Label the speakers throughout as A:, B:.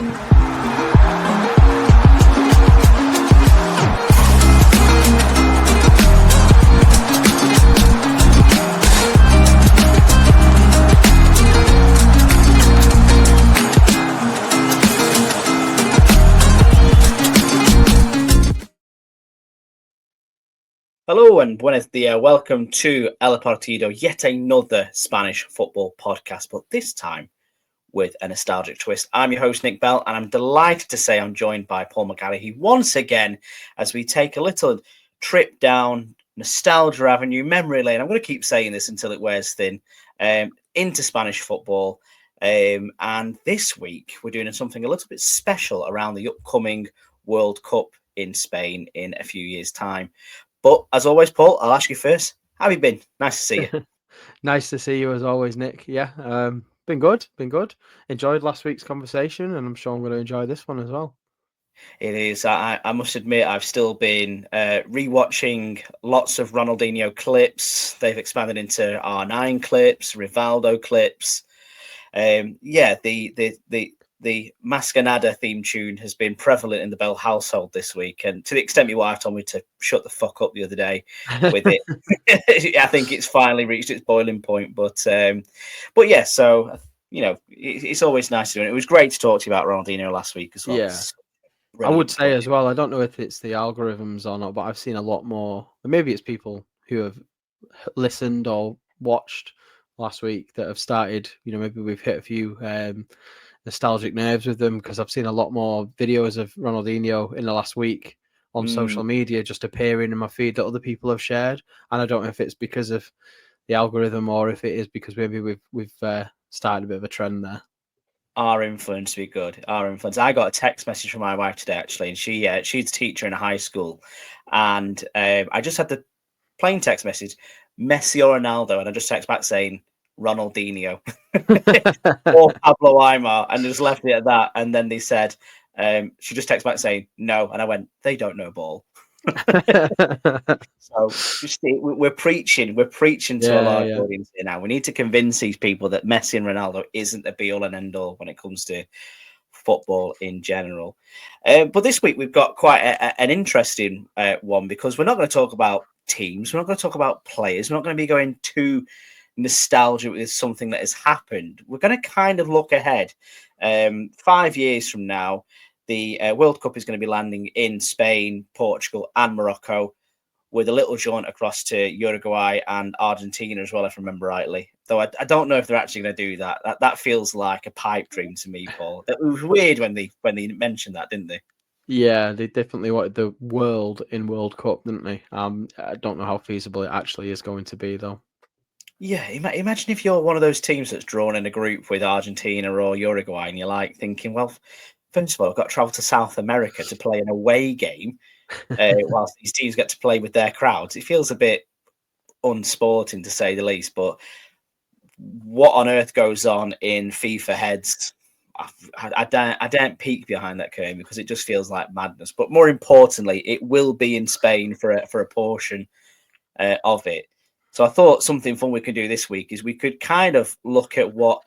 A: Hello and buenos dias. Welcome to El Partido, yet another Spanish football podcast, but this time with a nostalgic twist. I'm your host, Nick Bell, and I'm delighted to say I'm joined by Paul McGallaghy once again as we take a little trip down Nostalgia Avenue, memory lane. I'm going to keep saying this until it wears thin, into Spanish football. And this week, we're doing something a little bit special around the upcoming World Cup in Spain in a few years' time. But as always, Paul, I'll ask you first. How have you been? Nice to see you.
B: Nice to see you as always, Nick. Yeah, been good. Enjoyed last week's conversation, and I'm sure I'm going to enjoy this one as well.
A: It is. I must admit, I've still been rewatching lots of Ronaldinho clips. They've expanded into R9 clips, Rivaldo clips. The Mascanada theme tune has been prevalent in the Bell household this week, and to the extent my wife told me to shut the fuck up the other day with it. I think it's finally reached its boiling point. But yeah, so it's always nice to do it. It was great to talk to you about Ronaldinho last week as well.
B: Yeah, I would say as well. I don't know if it's the algorithms or not, but I've seen a lot more. Maybe it's people who have listened or watched last week that have started. Maybe we've hit a few nostalgic nerves with them, because I've seen a lot more videos of Ronaldinho in the last week on social media just appearing in my feed that other people have shared. And I don't know if it's because of the algorithm or if it is because maybe we've started a bit of a trend there.
A: Our influence be good. Our influence. I got a text message from my wife today, actually, and she's a teacher in a high school, and I just had the plain text message, Messi or Ronaldo, and I just text back saying Ronaldinho or Pablo Aimar, and just left it at that. And then they said, she just texted back saying no, and I went, they don't know ball. So we're preaching to a large audience here now. We need to convince these people that Messi and Ronaldo isn't the be all and end all when it comes to football in general. But this week we've got quite an interesting one, because we're not going to talk about teams, we're not going to talk about players, we're not going to be going too nostalgia with something that has happened. We're going to kind of look ahead. 5 years from now, the World Cup is going to be landing in Spain, Portugal, and Morocco, with a little jaunt across to Uruguay and Argentina as well, if I remember rightly. Though I don't know if they're actually going to do that. That feels like a pipe dream to me, Paul. It was weird when they mentioned that, didn't they?
B: Yeah, they definitely wanted the world in World Cup, didn't they? I don't know how feasible it actually is going to be, though.
A: Yeah, imagine if you're one of those teams that's drawn in a group with Argentina or Uruguay, and you're like thinking, well, first of all, I've got to travel to South America to play an away game, whilst these teams get to play with their crowds. It feels a bit unsporting, to say the least. But what on earth goes on in FIFA heads? I daren't peek behind that curtain, because it just feels like madness. But more importantly, it will be in Spain for a portion of it. So I thought something fun we could do this week is we could kind of look at what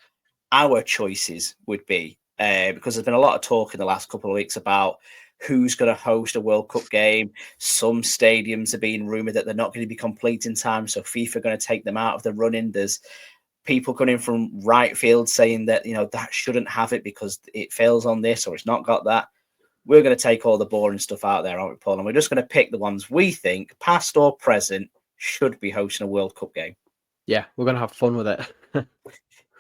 A: our choices would be, because there's been a lot of talk in the last couple of weeks about who's going to host a World Cup game. Some stadiums are being rumoured that they're not going to be complete in time, so FIFA are going to take them out of the running. There's people coming from right field saying that, that shouldn't have it because it fails on this or it's not got that. We're going to take all the boring stuff out there, aren't we, Paul? And we're just going to pick the ones we think, past or present, should be hosting a World Cup game.
B: Yeah, we're going to have fun with it.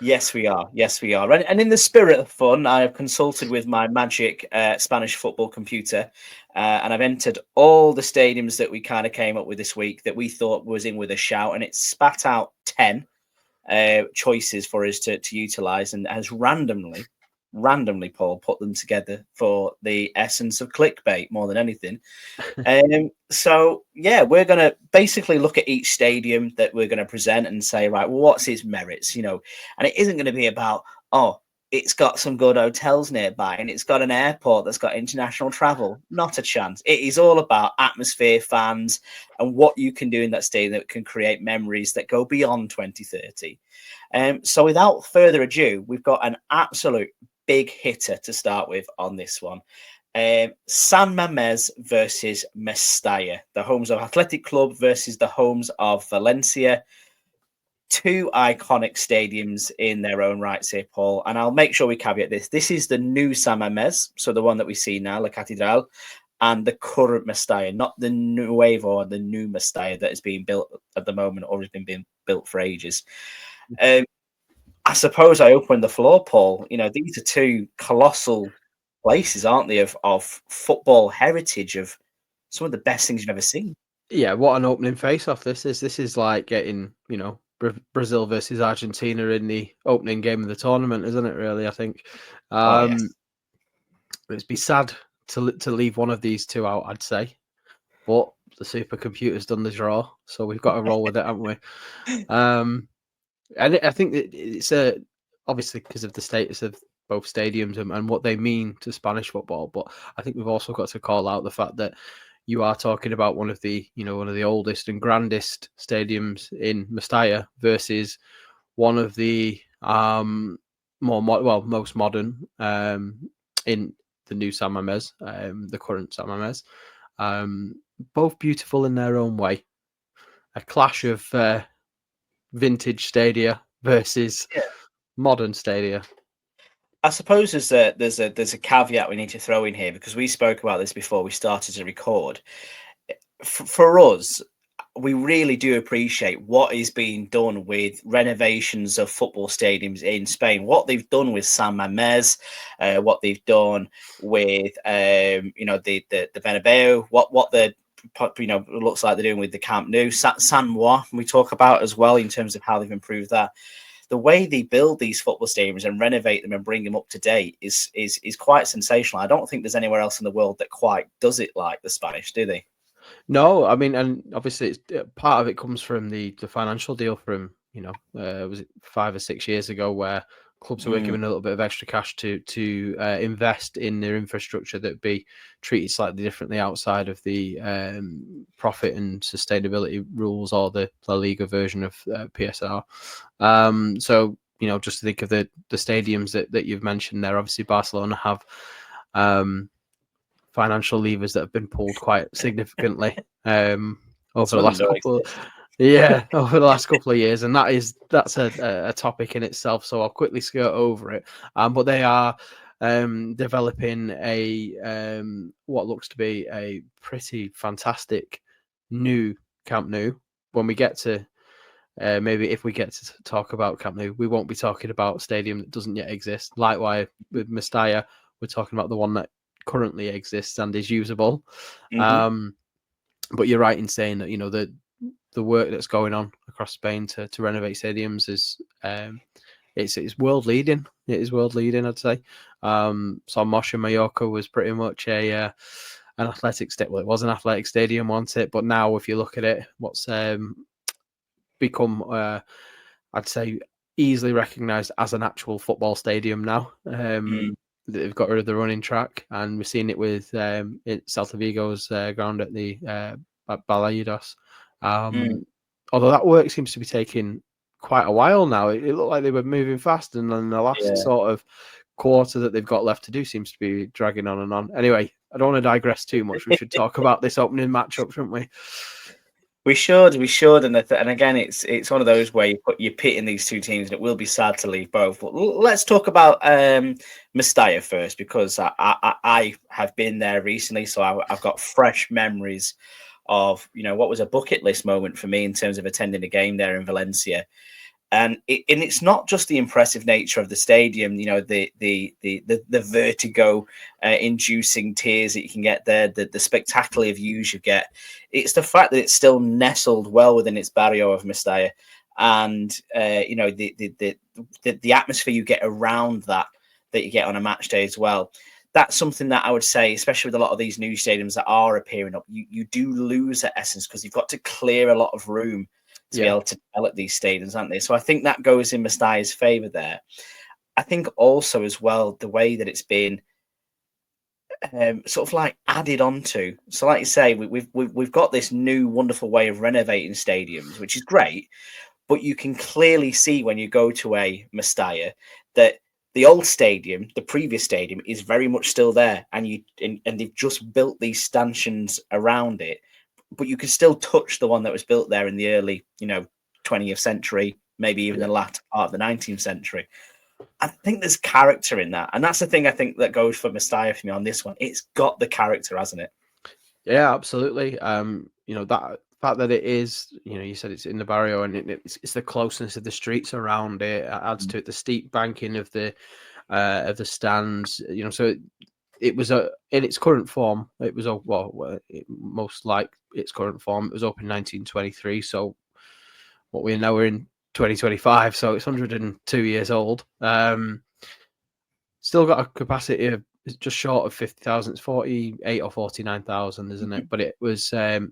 A: Yes, we are. And in the spirit of fun, I have consulted with my magic Spanish football computer, and I've entered all the stadiums that we kind of came up with this week that we thought was in with a shout, and it spat out 10 choices for us to utilise, and has randomly, Paul, put them together for the essence of clickbait more than anything. So, yeah, we're going to basically look at each stadium that we're going to present and say, right, well, what's its merits, and it isn't going to be about, it's got some good hotels nearby and it's got an airport that's got international travel. Not a chance. It is all about atmosphere, fans, and what you can do in that stadium that can create memories that go beyond 2030. So without further ado, we've got an absolute big hitter to start with on this one. San Mamés versus Mestalla, the homes of Athletic Club versus the homes of Valencia. Two iconic stadiums in their own right, say Paul. And I'll make sure we caveat this. This is the new San Mamés, so the one that we see now, La Catedral, and the current Mestalla, not the Nuevo or the new Mestalla that is being built at the moment or has been being built for ages. I suppose I open the floor, Paul. You know, these are two colossal places, aren't they, of football heritage, of some of the best things you've ever seen.
B: Yeah, what an opening face-off this is. This is like getting, you know, Brazil versus Argentina in the opening game of the tournament, isn't it, really, I think?
A: Yes.
B: It'd be sad to leave one of these two out, I'd say. But the supercomputer's done the draw, so we've got to roll with it, haven't we? And I think that it's obviously because of the status of both stadiums and what they mean to Spanish football. But I think we've also got to call out the fact that you are talking about one of the oldest and grandest stadiums in Mestalla versus one of the most modern in the new San Mamés, the current San Mamés. Both beautiful in their own way. A clash of vintage stadia versus modern stadia.
A: I suppose there's a caveat we need to throw in here, because we spoke about this before we started to record. For us, we really do appreciate what is being done with renovations of football stadiums in Spain. What they've done with San Mamés, what they've done with the Bernabeu, what the looks like they're doing with the Camp Nou, San Juan. We talk about as well in terms of how they've improved that. The way they build these football stadiums and renovate them and bring them up to date is quite sensational. I don't think there's anywhere else in the world that quite does it like the Spanish, do they?
B: No, I mean, and obviously, part of it comes from the financial deal from was it 5 or 6 years ago, where clubs were given a little bit of extra cash to invest in their infrastructure that would be treated slightly differently outside of the profit and sustainability rules, or the La Liga version of PSR. So just to think of the stadiums that you've mentioned there, obviously Barcelona have financial levers that have been pulled quite significantly over the last couple of years, and that's a topic in itself. So I'll quickly skirt over it. But they are developing a what looks to be a pretty fantastic new Camp Nou. When we get to maybe if we get to talk about Camp Nou, we won't be talking about a stadium that doesn't yet exist. Likewise with Mestalla, we're talking about the one that currently exists and is usable. But you're right in saying that the work that's going on across Spain to renovate stadiums is it's world leading. It is world leading, I'd say. So Mosh in Mallorca was pretty much an athletic stadium. Well, it was an athletic stadium, wasn't it? But now, if you look at it, what's become, I'd say, easily recognised as an actual football stadium now. They've got rid of the running track, and we're seeing it with Celta Vigo's ground at the Balaidos. Although that work seems to be taking quite a while now. It looked like they were moving fast, and then the last sort of quarter that they've got left to do seems to be dragging on and on. Anyway, I don't want to digress too much. We should talk about this opening matchup, shouldn't we?
A: We should, and again, it's one of those where you put your pit in these two teams, and it will be sad to leave both. But let's talk about Mestalla first, because I have been there recently, so I've got fresh memories of what was a bucket list moment for me in terms of attending a game there in Valencia. And it's not just the impressive nature of the stadium, the vertigo inducing tears that you can get there, the spectacular views you get. It's the fact that it's still nestled well within its barrio of Mestalla, and the atmosphere you get around that you get on a match day as well. That's something that I would say, especially with a lot of these new stadiums that are appearing up, you do lose that essence, because you've got to clear a lot of room to be able to develop these stadiums, aren't they? So I think that goes in Mestalla's favour there. I think also as well the way that it's been sort of like added onto. So like you say, we've got this new wonderful way of renovating stadiums, which is great, but you can clearly see when you go to a Mestalla that the old stadium, the previous stadium, is very much still there, and they've just built these stanchions around it, but you can still touch the one that was built there in the early, 20th century, maybe even the latter part of the 19th century. I think there's character in that, and that's the thing I think that goes for Mestalla for me on this one. It's got the character, hasn't it?
B: Yeah, absolutely. That fact that it is, you said it's in the barrio, and it's the closeness of the streets around it adds to it. The steep banking of the stands, so it was in its current form. It was most like its current form. It was open in 1923. So what we're in 2025. So it's 102 years old. Still got a capacity of just short of 50,000. It's 48 or 49,000, isn't it? But it was for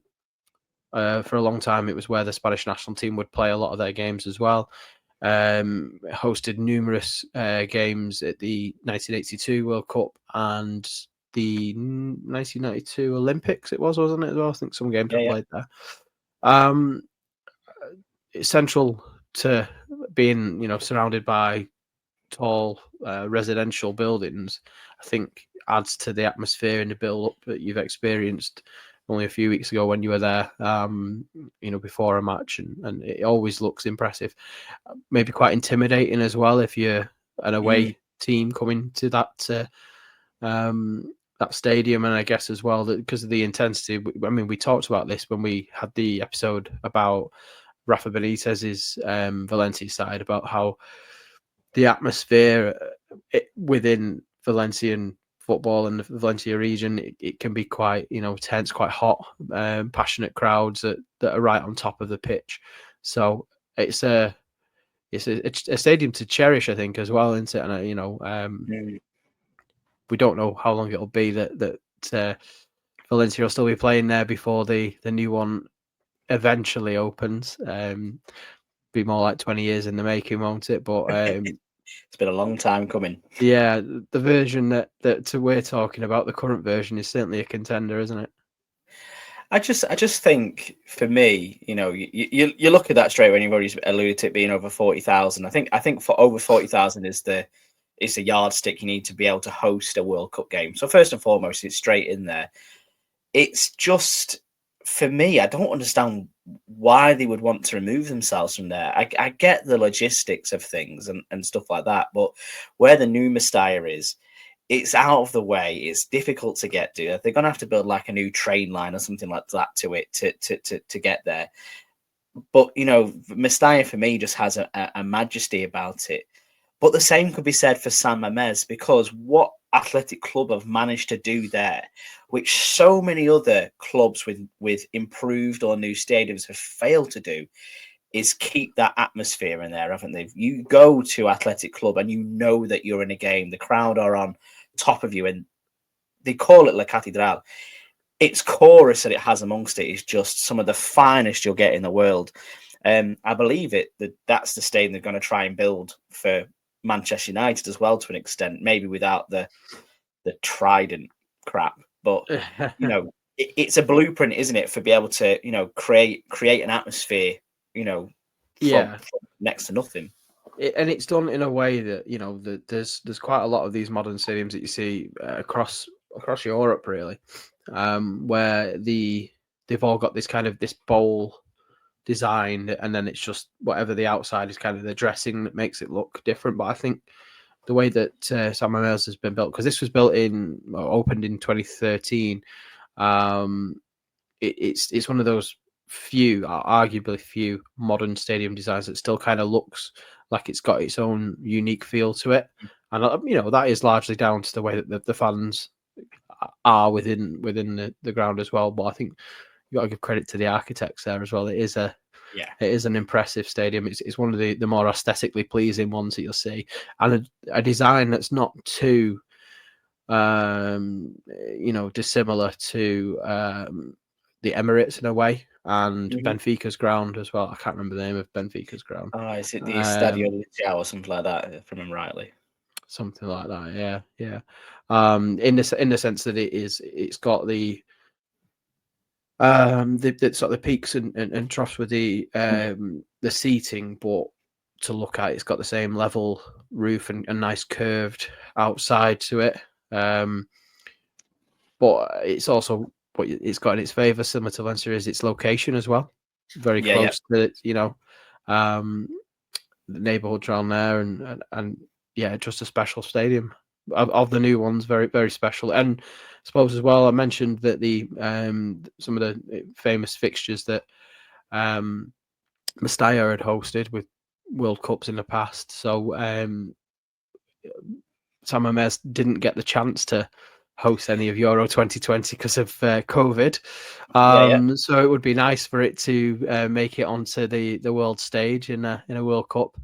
B: a long time. It was where the Spanish national team would play a lot of their games as well. Hosted numerous games at the 1982 World Cup and the 1992 Olympics. It wasn't it? As well, I think some games were played there. It's central to being, surrounded by tall residential buildings. I think adds to the atmosphere and the build-up that you've experienced only a few weeks ago when you were there, before a match, and it always looks impressive. Maybe quite intimidating as well if you're an away team coming to that stadium, and I guess as well that because of the intensity. I mean, we talked about this when we had the episode about Rafa Benitez's Valencia side, about how the atmosphere within Valencian football and the Valencia region, it can be quite, tense, quite hot, passionate crowds that are right on top of the pitch. So it's a stadium to cherish, I think, as well, isn't it? And we don't know how long it'll be that Valencia will still be playing there before the new one eventually opens. Be more like 20 years in the making, won't it? But
A: it's been a long time coming.
B: Yeah, the version that we're talking about, the current version, is certainly a contender, isn't it?
A: I just think for me, you look at that straight when you've already alluded to it being over 40,000. I think for over 40,000 is the yardstick you need to be able to host a World Cup game. So first and foremost, it's straight in there. It's just, for me, I don't understand why they would want to remove themselves from there. I get the logistics of things and stuff like that, but where the new Mestalla is, it's out of the way. It's difficult to get to. They're going to have to build like a new train line or something like that to it to get there. But, Mestalla for me just has a majesty about it. But the same could be said for San Mamés, because what Athletic Club have managed to do there, which so many other clubs with improved or new stadiums have failed to do, is keep that atmosphere in there, haven't they? You go to Athletic Club and you know that you're in a game. The crowd are on top of you, and they call it La Catedral. Its chorus that it has amongst it is just some of the finest you'll get in the world. I believe that's the stadium they're going to try and build for Manchester United as well, to an extent, maybe without the trident crap, but it's a blueprint, isn't it, for be able to create an atmosphere from next to nothing.
B: And it's done in a way that there's quite a lot of these modern stadiums that you see across Europe, really, where they've all got this kind of this bowl design, and then it's just whatever the outside is kind of the dressing that makes it look different. But I think the way that San Mamés has been built, because this was opened in 2013, it's one of those arguably few modern stadium designs that still kind of looks like it's got its own unique feel to it, and that is largely down to the way that the fans are within the ground as well. But I think you got to give credit to the architects there as well. It is an impressive stadium. It's one of the more aesthetically pleasing ones that you'll see, and a design that's not too dissimilar to the Emirates in a way, and Benfica's ground as well. I can't remember the name of Benfica's ground.
A: Oh, is it the Estadios of World Cup or something like that, if I remember rightly?
B: Something like that, yeah. In the sense that it's got the sort of the peaks and troughs with the seating, but to look at. It's got the same level roof and a nice curved outside to it. But it's also what it's got in its favour, similar to Leinster, is its location as well. Very close to the neighbourhood around there, and yeah, just a special stadium of the new ones. Very, very special. And I suppose as well, I mentioned that the some of the famous fixtures that Mestalla had hosted with World Cups in the past. So San Mamés didn't get the chance to host any of Euro 2020 because of COVID. So it would be nice for it to make it onto the world stage in a World Cup.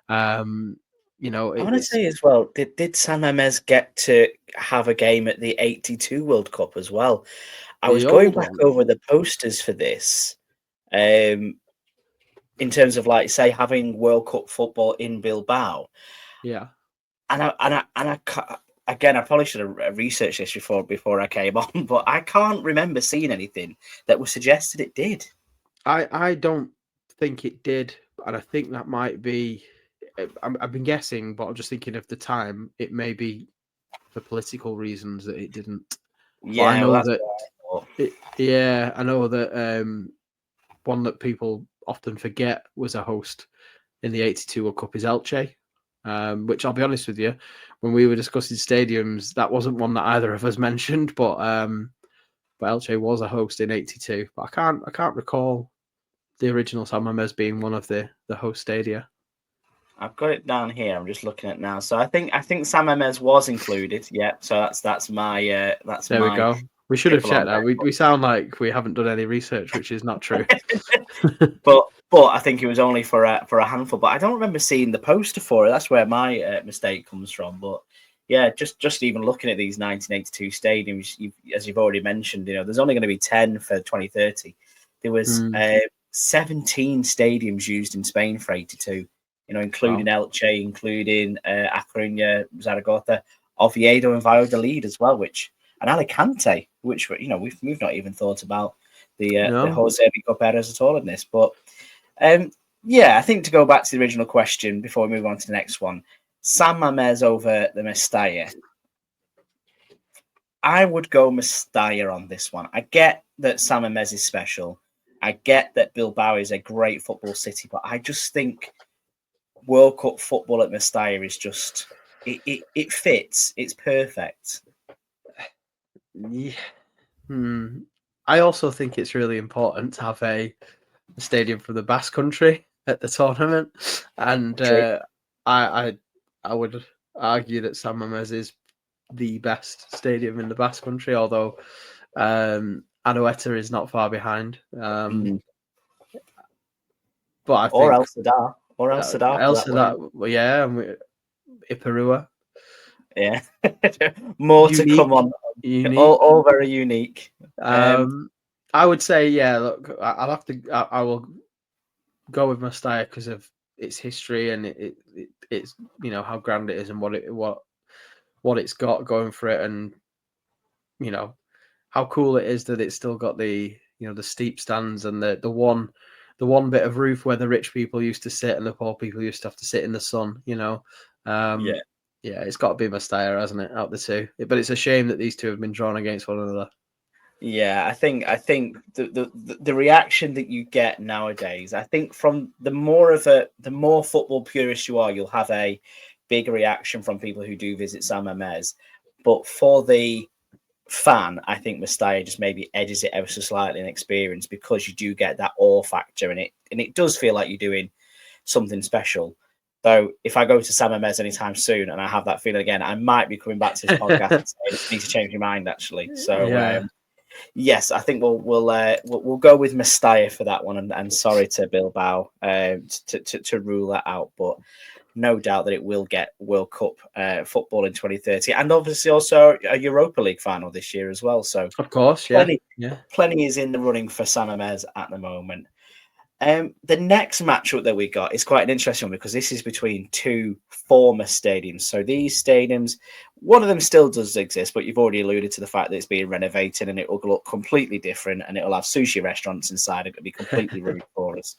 B: I
A: want to say as well, did San Mamés get to have a game at the 82 World Cup as well? I was going back over the posters for this, in terms of, like, say, having World Cup football in Bilbao.
B: Yeah.
A: And I again, I probably should have researched this before I came on, but I can't remember seeing anything that was suggested it did.
B: I don't think it did, and I think that might be. I've been guessing, but I'm just thinking of the time. It may be for political reasons that it didn't.
A: Yeah,
B: I know
A: that's
B: that.
A: what I thought.
B: I know that one that people often forget was a host in the 82 World Cup is Elche, which I'll be honest with you, when we were discussing stadiums, that wasn't one that either of us mentioned, but Elche was a host in 82. But I can't recall the original San Mamés being one of the host stadia.
A: I've got it down here. I'm just looking at it now. So I think San Mamés was included. Yeah. So that's my
B: There we go. We should have checked that. We sound like we haven't done any research, which is not true.
A: but I think it was only for a handful. But I don't remember seeing the poster for it. That's where my mistake comes from. But yeah, just even looking at these 1982 stadiums, as you've already mentioned, there's only going to be 10 for 2030. There was 17 stadiums used in Spain for 82. Including Elche, including A Coruña, Zaragoza, Oviedo, and Valladolid as well, and Alicante, which we've not even thought about the Jose Rico Perez at all in this. But I think to go back to the original question before we move on to the next one, San Mamés over the Mestalla. I would go Mestalla on this one. I get that San Mamés is special. I get that Bilbao is a great football city, but I just think World Cup football at Mestalla is just it fits. It's perfect.
B: Yeah. I also think it's really important to have a stadium from the Basque Country at the tournament, and I would argue that San Mamés is the best stadium in the Basque Country, although Anoeta is not far behind. But I think
A: El Sadar.
B: El Sadar, yeah, and Iparua.
A: Yeah, more unique, to come on. All very unique.
B: I would say, yeah. Look, I will go with Mestalla because of its history and it's how grand it is and what it's got going for it, and how cool it is that it's still got the the steep stands and the one bit of roof where the rich people used to sit and the poor people used to have to sit in the sun. It's got to be Mestalla, hasn't it, out the two? But it's a shame that these two have been drawn against one another.
A: Yeah, I think the reaction that you get nowadays, I think from the more football purist you are, you'll have a bigger reaction from people who do visit San Mamés. But for the fan, I think Mestalla just maybe edges it ever so slightly in experience because you do get that awe factor in it, and it does feel like you're doing something special. Though, if I go to San Mamés anytime soon and I have that feeling again, I might be coming back to this podcast and saying, I need to change your mind, actually. So, yes, I think we'll go with Mestalla for that one. And sorry to Bilbao to rule that out, but no doubt that it will get World Cup football in 2030, and obviously also a Europa League final this year as well. So,
B: of course,
A: plenty is in the running for San Mamés at the moment. The next matchup that we got is quite an interesting one because this is between two former stadiums. So these stadiums One of them still does exist, but you've already alluded to the fact that it's being renovated and it will look completely different, and it'll have sushi restaurants inside. It'll be completely ruined for us.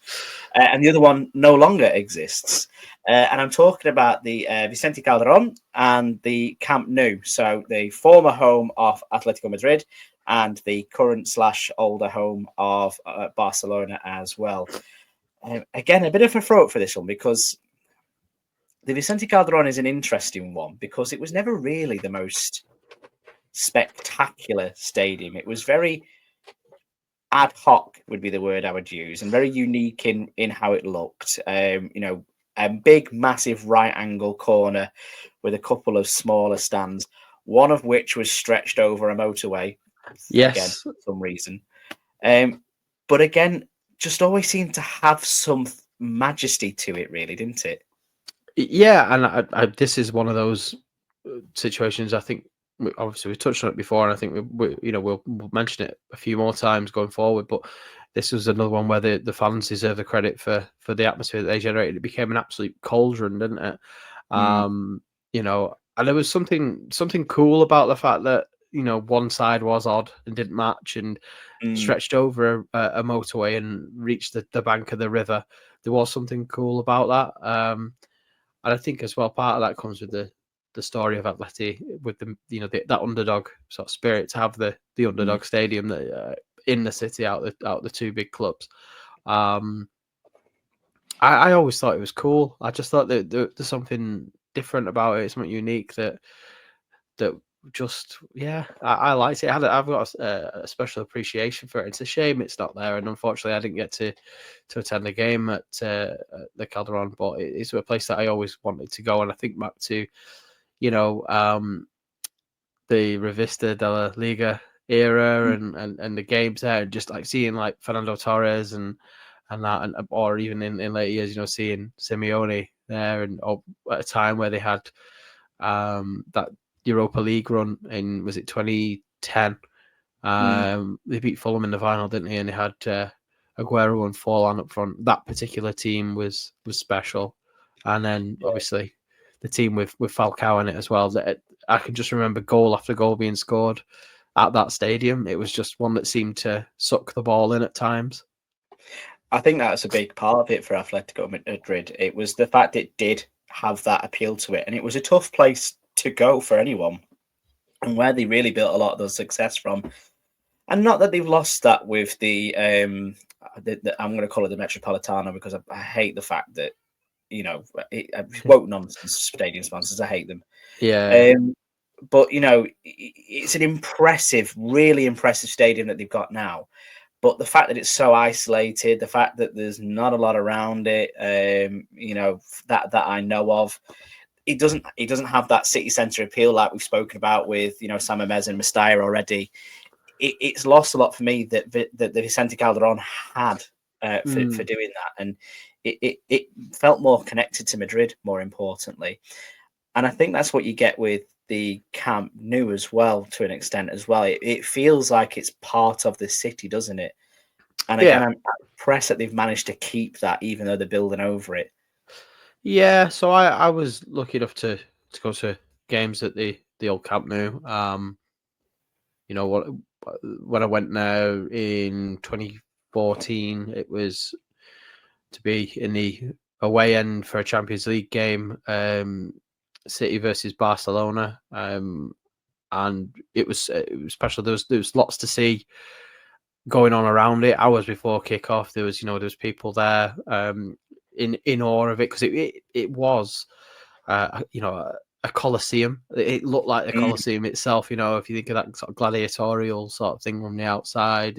A: And the other one no longer exists. And I'm talking about the Vicente Calderon and the Camp Nou. So the former home of Atletico Madrid and the current / older home of Barcelona as well. Again, a bit of a throat for this one, because the Vicente Calderon is an interesting one because it was never really the most spectacular stadium. It was very ad hoc, would be the word I would use, and very unique in how it looked. A big, massive right angle corner with a couple of smaller stands, one of which was stretched over a motorway.
B: Yes,
A: again, for some reason. But again, just always seemed to have some majesty to it, really, didn't it?
B: Yeah, and I this is one of those situations. I think obviously we touched on it before, and I think we'll mention it a few more times going forward. But this was another one where the fans deserve the credit for the atmosphere that they generated. It became an absolute cauldron, didn't it? And there was something cool about the fact that one side was odd and didn't match and stretched over a motorway and reached the bank of the river. There was something cool about that. And I think as well, part of that comes with the story of Atleti, with that underdog sort of spirit, to have the underdog stadium that in the city out the two big clubs. I always thought it was cool. I just thought that there's something different about it, something unique that just I liked it. I've got a special appreciation for it. It's a shame it's not there, and unfortunately I didn't get to attend the game at the Calderon, but it's a place that I always wanted to go. And I think back to the Revista de la Liga era and the games there, and just like seeing like Fernando Torres and that, or even in later years, seeing Simeone there, and at a time where they had that Europa League run in, was it 2010? They beat Fulham in the final, didn't they? And they had Aguero and Forlan up front. That particular team was special. And then obviously the team with Falcao in it as well. That I can just remember goal after goal being scored at that stadium. It was just one that seemed to suck the ball in at times.
A: I think that's a big part of it for Atletico Madrid. It was the fact it did have that appeal to it, and it was a tough place to go for anyone, and where they really built a lot of their success from. And not that they've lost that with the I'm going to call it the Metropolitano, because I hate the fact that woke nonsense stadium sponsors. I hate them.
B: Yeah.
A: But it's an impressive, really impressive stadium that they've got now. But the fact that it's so isolated, the fact that there's not a lot around it, that I know of, it doesn't have that city centre appeal like we've spoken about with San Mamés and Mestalla already. It's lost a lot for me that the Vicente Calderon had for doing that, and it felt more connected to Madrid, more importantly. And I think that's what you get with the Camp Nou as well, to an extent as well. It feels like it's part of the city, doesn't it? And again, I'm impressed that they've managed to keep that, even though they're building over it.
B: Yeah, so I was lucky enough to go to games at the old Camp Nou. When I went there in 2014, it was to be in the away end for a Champions League game, City versus Barcelona, and it was special. There was lots to see going on around it. Hours before kickoff, there was people there in awe of it, because it was a Colosseum. It looked like the Colosseum itself. If you think of that sort of gladiatorial sort of thing from the outside,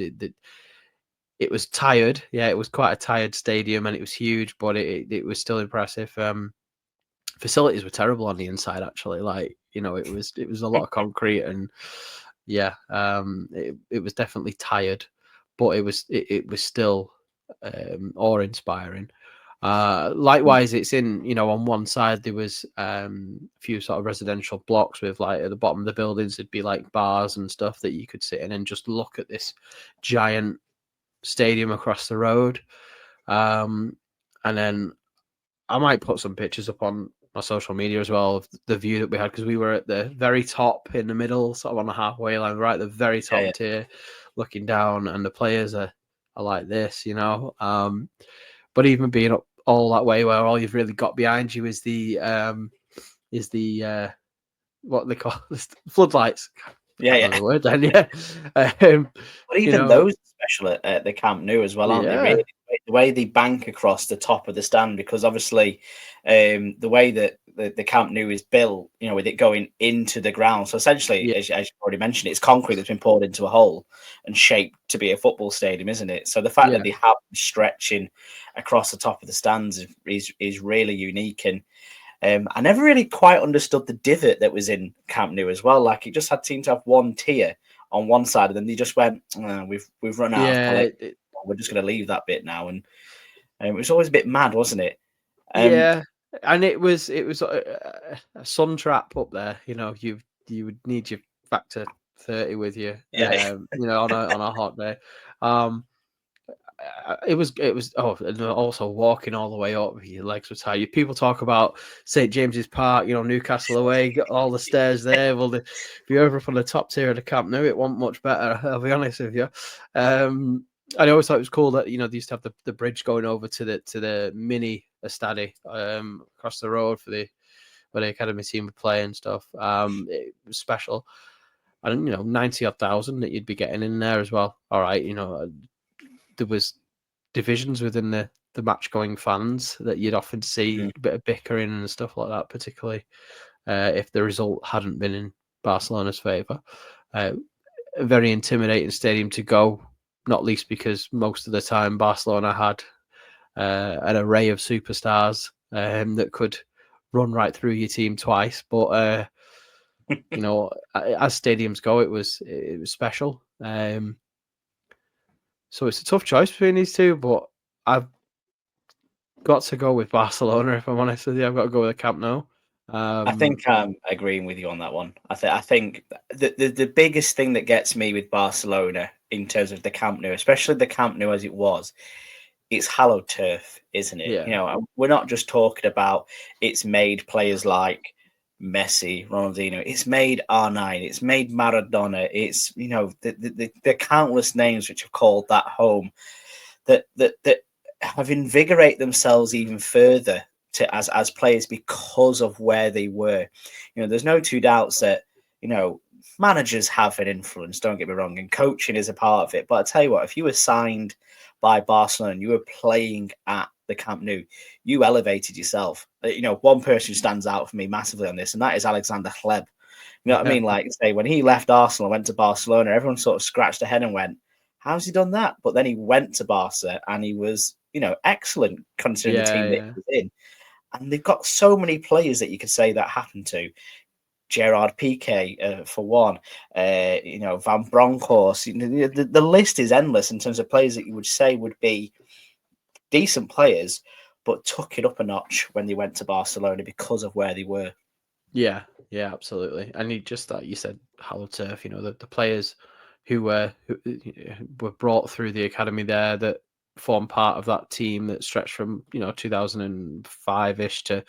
B: it was tired. Yeah, it was quite a tired stadium, and it was huge, but it was still impressive. Facilities were terrible on the inside, actually. It was a lot of concrete, and it was definitely tired, but it was still awe-inspiring. Likewise, it's in on one side there was a few sort of residential blocks with, like, at the bottom of the buildings there'd be like bars and stuff that you could sit in and just look at this giant stadium across the road. And then I might put some pictures up on my social media as well of the view that we had, because we were at the very top in the middle, sort of on the halfway line, right at the very top tier, looking down, and the players are like this, you know. But even being up all that way, where all you've really got behind you is the what they call floodlights. Can't remember the word then, yeah.
A: But even those are special at the Camp Nou as well, aren't they? Really, the way they bank across the top of the stand, because obviously the way that the Camp Nou is built, you know, with it going into the ground. So essentially, as you've already mentioned, it's concrete that's been poured into a hole and shaped to be a football stadium, isn't it? So the fact that they have stretching across the top of the stands is really unique. And I never really quite understood the divot that was in Camp Nou as well. Like, it just had seemed to have one tier on one side, and then they just went, we've run out of palette. We're just going to leave that bit now. And it was always a bit mad, wasn't it?
B: And it was a sun trap up there. You know, you would need your factor 30 with you. You know, on a hot day. It was and also walking all the way up, your legs were tired. People talk about St James's Park, you know, Newcastle away, got all the stairs there. Well, if you're over from the top tier of the Camp Nou, it wasn't much better, I'll be honest with you. I always thought it was cool that, you know, they used to have the bridge going over to the mini Estadi across the road where the academy team would play and stuff. It was special. And, you know, 90,000 odd that you'd be getting in there as well. All right, you know, there was divisions within the match going fans that you'd often see a bit of bickering and stuff like that, particularly if the result hadn't been in Barcelona's favour. A very intimidating stadium to go, not least because most of the time Barcelona had an array of superstars that could run right through your team twice. But you know, as stadiums go, it was special. So it's a tough choice between these two, but I've got to go with Barcelona, if I'm honest with you. I've got to go with the Camp Nou.
A: I think I'm agreeing with you on that one. I think the biggest thing that gets me with Barcelona in terms of the Camp Nou, especially the Camp Nou as it was, it's hallowed turf, isn't it?
B: Yeah.
A: You know, we're not just talking about it's made players like Messi, Ronaldinho. It's made R9. It's made Maradona. It's, you know, the countless names which have called that home that have invigorated themselves even further as players because of where they were. You know, there's no two doubts that, you know, managers have an influence, don't get me wrong, and coaching is a part of it. But I tell you what, if you were signed by Barcelona and you were playing at the Camp Nou, you elevated yourself. You know, one person who stands out for me massively on this, and that is Alexander Hleb. You know what I mean? Like, say, when he left Arsenal and went to Barcelona, everyone sort of scratched their head and went, how's he done that? But then he went to Barca and he was, you know, excellent considering the team that he was in. And they've got so many players that you could say that happened to. Gerard Piqué, for one, you know, Van Bronckhorst. The list is endless in terms of players that you would say would be decent players, but took it up a notch when they went to Barcelona because of where they were.
B: Yeah, absolutely. And you said hallowed turf, you know, the players who were brought through the academy there that form part of that team that stretched from, you know, 2005-ish to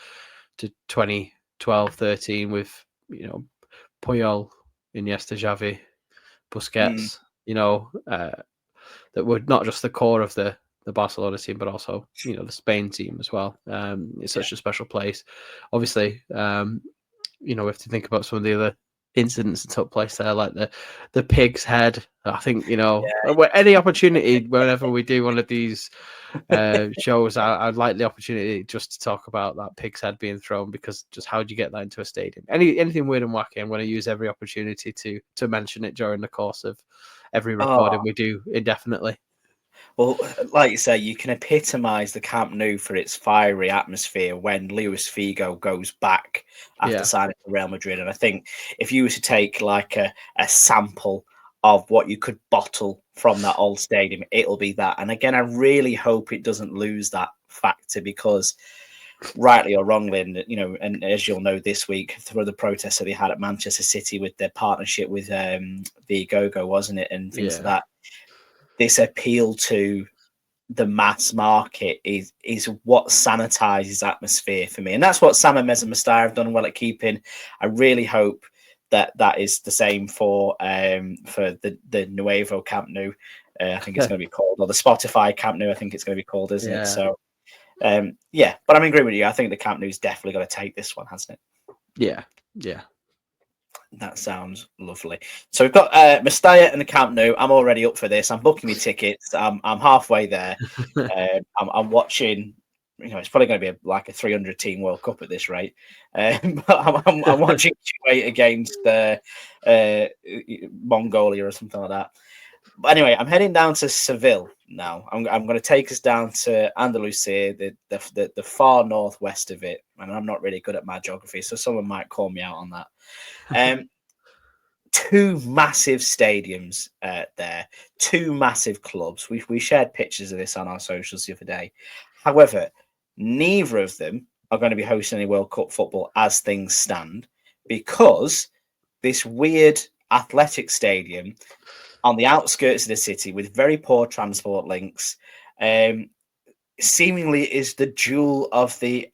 B: 2012, 13 with, you know, Puyol, Iniesta, Xavi, Busquets, you know, that were not just the core of the Barcelona team, but also, you know, the Spain team as well. It's such a special place. Obviously, you know, we have to think about some of the other incidents that took place there, like the pig's head. I think, you know, any opportunity, whenever we do one of these shows, I'd like the opportunity just to talk about that pig's head being thrown, because just how do you get that into a stadium? Anything weird and wacky, I'm going to use every opportunity to mention it during the course of every recording we do indefinitely.
A: Well, like you say, you can epitomise the Camp Nou for its fiery atmosphere when Luis Figo goes back after signing for Real Madrid. And I think if you were to take like a sample of what you could bottle from that old stadium, it'll be that. And again, I really hope it doesn't lose that factor, because rightly or wrongly, and you know, and as you'll know, this week through the protests that they had at Manchester City with their partnership with Vigogo, wasn't it, and things like that. This appeal to the mass market is what sanitizes atmosphere for me, and that's what Sam and Meza Mustaya have done well at keeping. I really hope that is the same for the Nuevo Camp Nou. I think it's going to be called, or the Spotify Camp Nou. I think it's going to be called, isn't it? So, yeah. But I'm in agreement with you. I think the Camp Nou's definitely going to take this one, hasn't it?
B: Yeah.
A: That sounds lovely. So we've got Mustaya and the Camp Nou. I'm already up for this. I'm booking my tickets. I'm halfway there. I'm watching. It's probably going to be like a 300 team World Cup at this rate. But I'm watching Kuwait against Mongolia or something like that. But anyway, I'm heading down to Seville now. I'm going to take us down to Andalusia, the far northwest of it. And I'm not really good at my geography, so someone might call me out on that. Two massive stadiums there, two massive clubs. We shared pictures of this on our socials the other day. However, neither of them are going to be hosting any World Cup football as things stand, because this weird athletic stadium on the outskirts of the city with very poor transport links seemingly is the jewel of the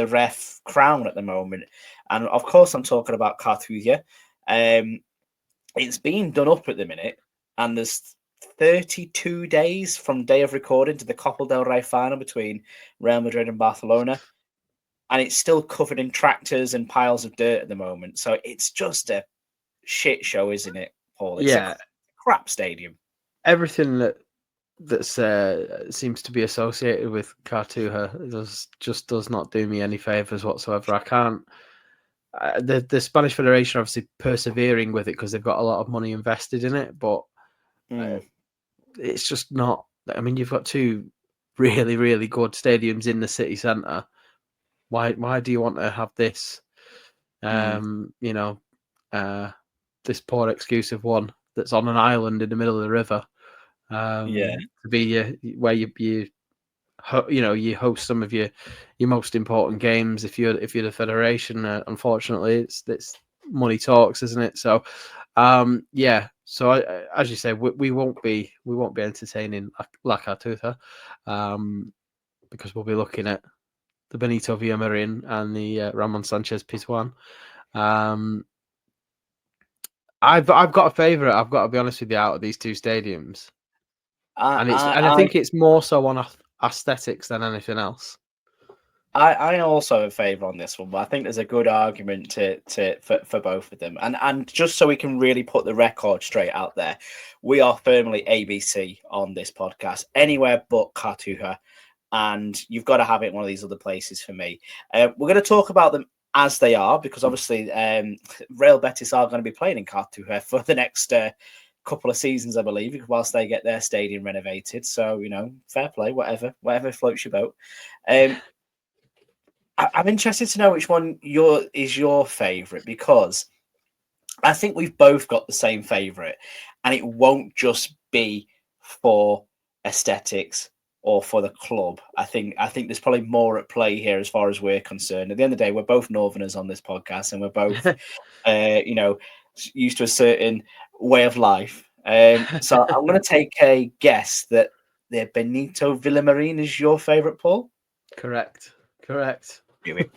A: ref crown at the moment. And of course, I'm talking about Cartuja. It's being done up at the minute, and there's 32 days from day of recording to the Copa del Rey final between Real Madrid and Barcelona, and it's still covered in tractors and piles of dirt at the moment. So it's just a shit show, isn't it, Paul? It's a crap stadium.
B: Everything that seems to be associated with Cartuja does not do me any favors whatsoever. I can't. The Spanish Federation are obviously persevering with it because they've got a lot of money invested in it, but it's just not. I mean, you've got two really, really good stadiums in the city centre. Why do you want to have this? This poor excuse of one that's on an island in the middle of the river. To be where you host some of your most important games if you're the federation. Unfortunately, it's money talks, isn't it? So, So as you say, we won't be entertaining La Cartuja, because we'll be looking at the Benito Villamarin and the Ramon Sachez-Pizjuan. I've got a favourite. I've got to be honest with you, out of these two stadiums, I think it's more so on aesthetics than anything else.
A: I also in favour on this one, but I think there's a good argument for both of them. And just so we can really put the record straight out there, we are firmly ABC on this podcast, anywhere but Cartuja, and you've got to have it in one of these other places for me. We're going to talk about them as they are, because obviously Real Betis are going to be playing in Cartuja for the next couple of seasons, I believe, whilst they get their stadium renovated. So, fair play, whatever floats your boat. I'm interested to know which one is your favourite, because I think we've both got the same favourite, and it won't just be for aesthetics or for the club. I think there's probably more at play here as far as we're concerned. At the end of the day, we're both Northerners on this podcast, and we're both, used to a certain way of life. So I'm going to take a guess that the Benito Villamarin is your favourite, Paul.
B: Correct.
A: Knew it.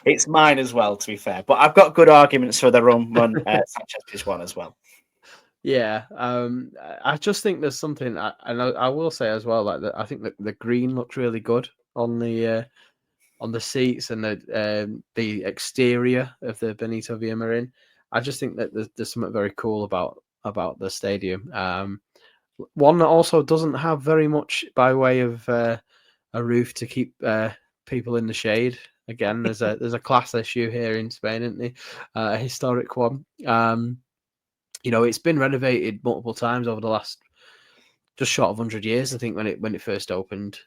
A: It's mine as well, to be fair. But I've got good arguments for the Ramon Sachez-Pizjuan as well.
B: Yeah, I just think there's something, and I will say as well, like that. I think that the green looks really good on the seats and the exterior of the Benito Villamarin. I just think that there's something very cool about the stadium. One that also doesn't have very much by way of a roof to keep people in the shade. Again, there's a class issue here in Spain, isn't there? A historic one. It's been renovated multiple times over the last just short of 100 years, I think, when it first opened.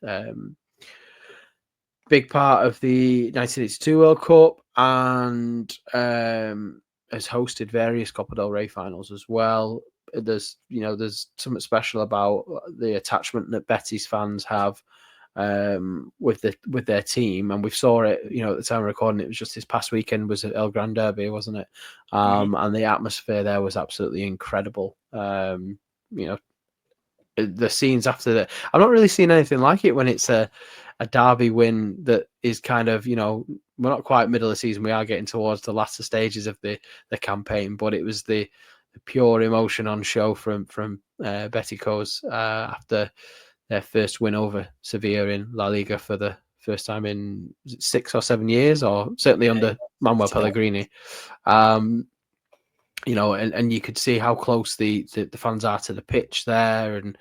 B: Big part of the 1982 World Cup, and has hosted various Copa del Rey finals as well. There's something special about the attachment that Betis fans have with their team, and we saw it. At the time of recording, it was just this past weekend was at El Gran Derby, wasn't it? And the atmosphere there was absolutely incredible. the scenes after that. I'm not really seeing anything like it when it's a derby win that is kind of, we're not quite middle of the season. We are getting towards the latter stages of the campaign, but it was the pure emotion on show from Beticos after their first win over Sevilla in La Liga for the first time in 6 or 7 years, or certainly under Manuel Pellegrini. And you could see how close the fans are to the pitch there, and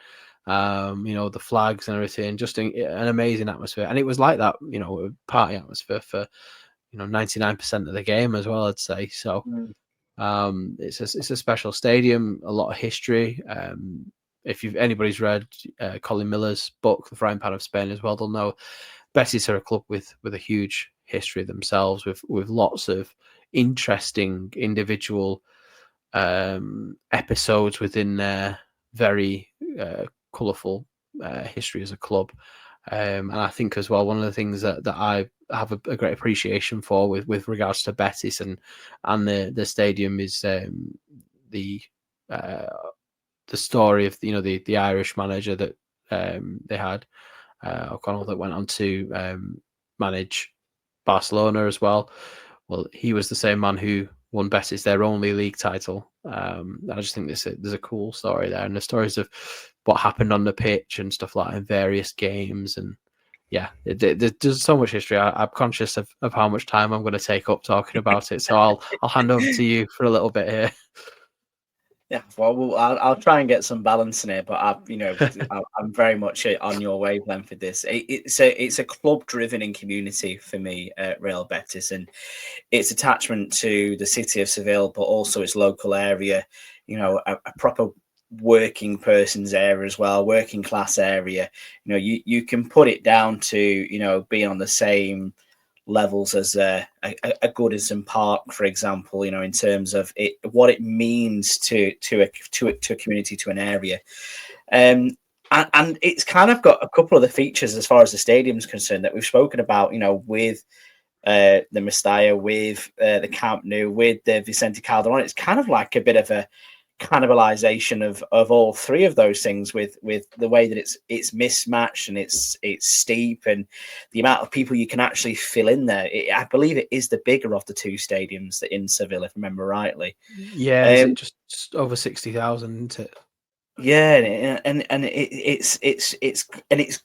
B: the flags and everything. Just an amazing atmosphere, and it was like that, a party atmosphere for 99% of the game as well, I'd say. So it's a special stadium, a lot of history. If anybody's read Colin Miller's book, The Frying Pan of Spain, as well, they'll know Betis are a club with a huge history themselves, with lots of interesting individual episodes within their very colourful history as a club. And I think as well, one of the things that I have a great appreciation for with regards to Betis and the stadium is the story of the Irish manager that they had, O'Connell, that went on to manage Barcelona as well. Well, he was the same man who won Betis their only league title. I just think there's a cool story there, and the stories of what happened on the pitch and stuff like that in various games. And yeah, there's so much history. I'm conscious of how much time I'm going to take up talking about it, so I'll hand over to you for a little bit here.
A: Yeah, well, I'll try and get some balance in it, but I'm very much on your wavelength with this. It's a club driven in community for me at Real Betis, and its attachment to the city of Seville, but also its local area. A proper working person's area as well, working class area. You can put it down to being on the same levels as a Goodison Park, for example, in terms of what it means to a community, to an area. And it's kind of got a couple of the features as far as the stadium's concerned that we've spoken about, with the Mestalla, with the Camp Nou, with the Vicente Calderon. It's kind of like a bit of a cannibalization of all three of those things, with the way that it's mismatched and it's steep, and the amount of people you can actually fill in there. I believe it is the bigger of the two stadiums in Seville, if I remember rightly.
B: Yeah, is it just over 60,000, isn't it?
A: Yeah, and it's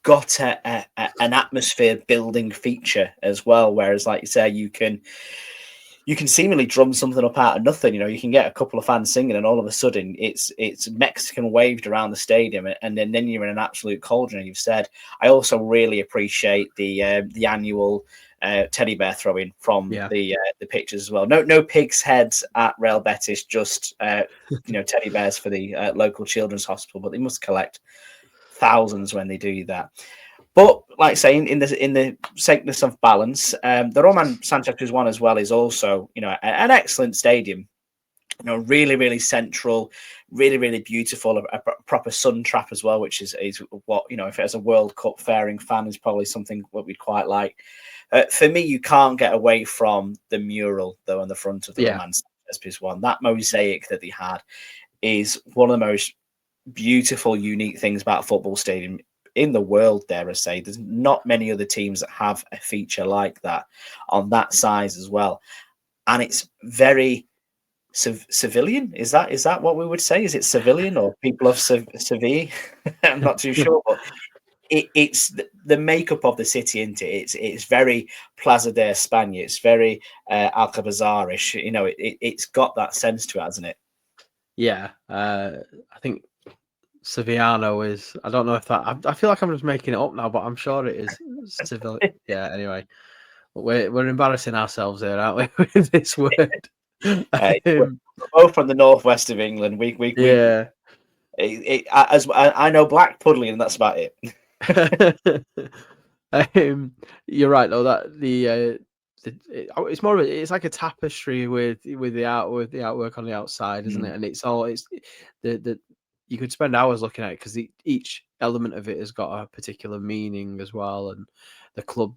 A: got an atmosphere building feature as well. Whereas, like you say, you can seemingly drum something up out of nothing. You can get a couple of fans singing, and all of a sudden it's Mexican waved around the stadium, and then you're in an absolute cauldron. You've said. I also really appreciate the annual teddy bear throwing from the pitches as well. No pigs' heads at Real Betis, just teddy bears for the local children's hospital, but they must collect thousands when they do that. But like saying, in the sakeness of balance, the Roman Sachez-Pizjuan as well is also an excellent stadium. Really, really central, really, really beautiful, a proper sun trap as well, which is what if it has a World Cup faring fan, is probably something what we'd quite like. For me, you can't get away from the mural though on the front of the Roman Sachez-Pizjuan. That mosaic that they had is one of the most beautiful, unique things about a football stadium in the world, dare I say. There's not many other teams that have a feature like that on that size as well, and it's very civilian. Is that what we would say? Is it civilian or people of Seville? I'm not too sure, but it's the makeup of the city, isn't it? It's very Plaza de España. It's very Alcabazarish. It's got that sense to it, hasn't it?
B: Yeah, I think Sevillano is. I don't know if that. I feel like I'm just making it up now, but I'm sure it is Seville. Yeah. Anyway, we're embarrassing ourselves here, aren't we, with this word?
A: We're both from the northwest of England. I know Black Puddling, and that's about it.
B: You're right though, that it's more of it's like a tapestry with the artwork on the outside, isn't it? And it's the you could spend hours looking at it, because each element of it has got a particular meaning as well, and the club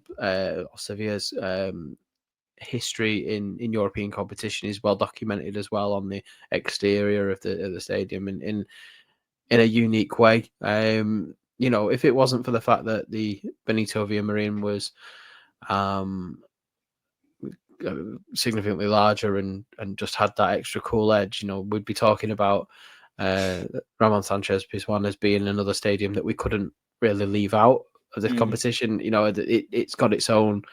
B: Sevilla's history in European competition is well documented as well on the exterior of the stadium, and in a unique way. If it wasn't for the fact that the Benito Villamarin was significantly larger and just had that extra cool edge, we'd be talking about Ramon Sachez-Pizjuan as being another stadium that we couldn't really leave out of the competition. It's got its own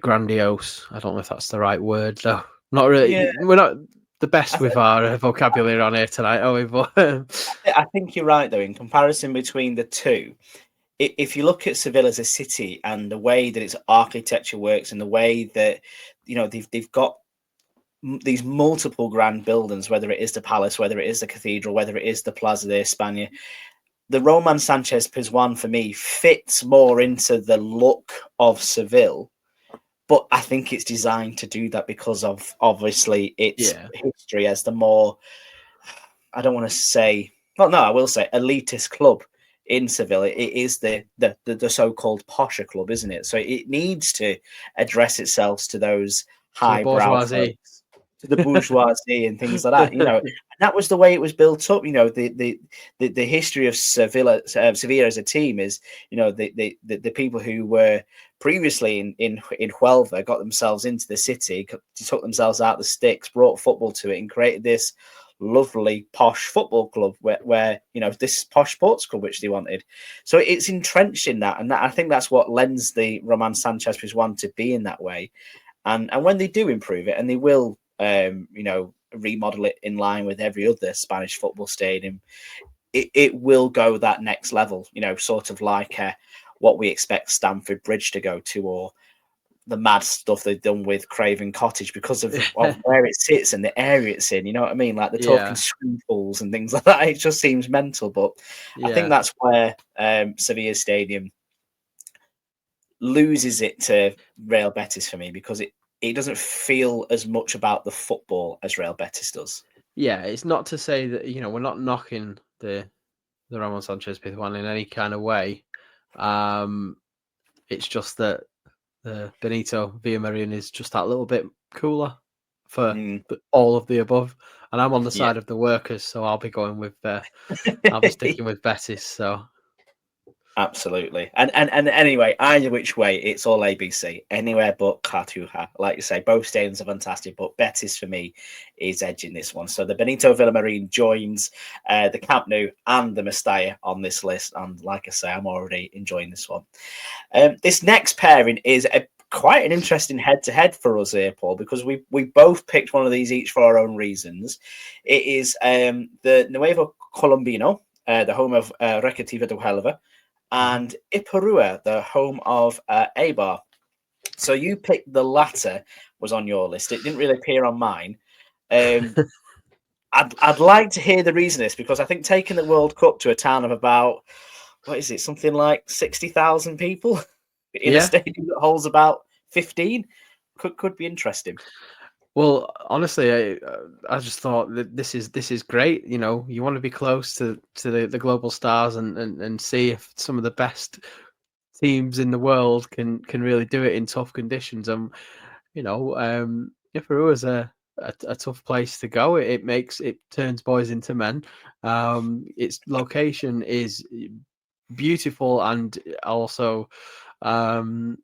B: grandiose. I don't know if that's the right word though. Not really. Yeah. We're not the best with our vocabulary on here tonight, are we? But
A: I think you're right though. In comparison between the two, if you look at Seville as a city and the way that its architecture works and the way that they've got these multiple grand buildings, whether it is the palace, whether it is the cathedral, whether it is the Plaza de España, the Roman Sachez-Pizjuan for me fits more into the look of Seville. But I think it's designed to do that because of obviously its history as the more, I don't want to say, well, no, I will say elitist club in Seville. It is the so-called posher club, isn't it? So it needs to address itself to those highbrow folks, to the bourgeoisie and things like that. And that was the way it was built up. The history of Sevilla as a team is, the people who were previously in Huelva got themselves into the city, took themselves out the sticks, brought football to it, and created this lovely posh football club where this posh sports club which they wanted. So it's entrenched in that, and I think that's what lends the Roman Sachez-Pizjuan to be in that way. And when they do improve it, and they will remodel it in line with every other Spanish football stadium, it will go that next level, sort of like what we expect Stamford Bridge to go to, or the mad stuff they've done with Craven Cottage because of where it sits and the area it's in. You know what I mean? Like they're talking swimming pools and things like that. It just seems mental. But I think that's where Sevilla Stadium loses it to Real Betis for me, because it doesn't feel as much about the football as Real Betis does.
B: Yeah, it's not to say that, we're not knocking the Ramon Sachez-Pizjuan in any kind of way. It's just that the Benito Villamarin is just that little bit cooler for all of the above. And I'm on the side of the workers, so I'll be going with I'll be sticking with Betis. So
A: absolutely. And anyway, either which way, it's all ABC. Anywhere but Cartuja. Like you say, both stadiums are fantastic, but Betis for me is edging this one. So the Benito Villamarin joins the Camp Nou and the Mestalla on this list. And like I say, I'm already enjoying this one. This next pairing is quite an interesting head-to-head for us here, Paul, because we both picked one of these each for our own reasons. It is the Nuevo Colombino, the home of Recreativa de Huelva, and Ipurua, the home of Eibar. So you picked the latter, was on your list. It didn't really appear on mine. I'd like to hear the reason this, because I think taking the World Cup to a town of about, what is it, something like 60,000 people in a stadium that holds about 15 could be interesting.
B: Well, honestly, I just thought that this is great. You want to be close to the global stars and see if some of the best teams in the world can really do it in tough conditions. Ipurua is a tough place to go. It turns boys into men. Its location is beautiful and also down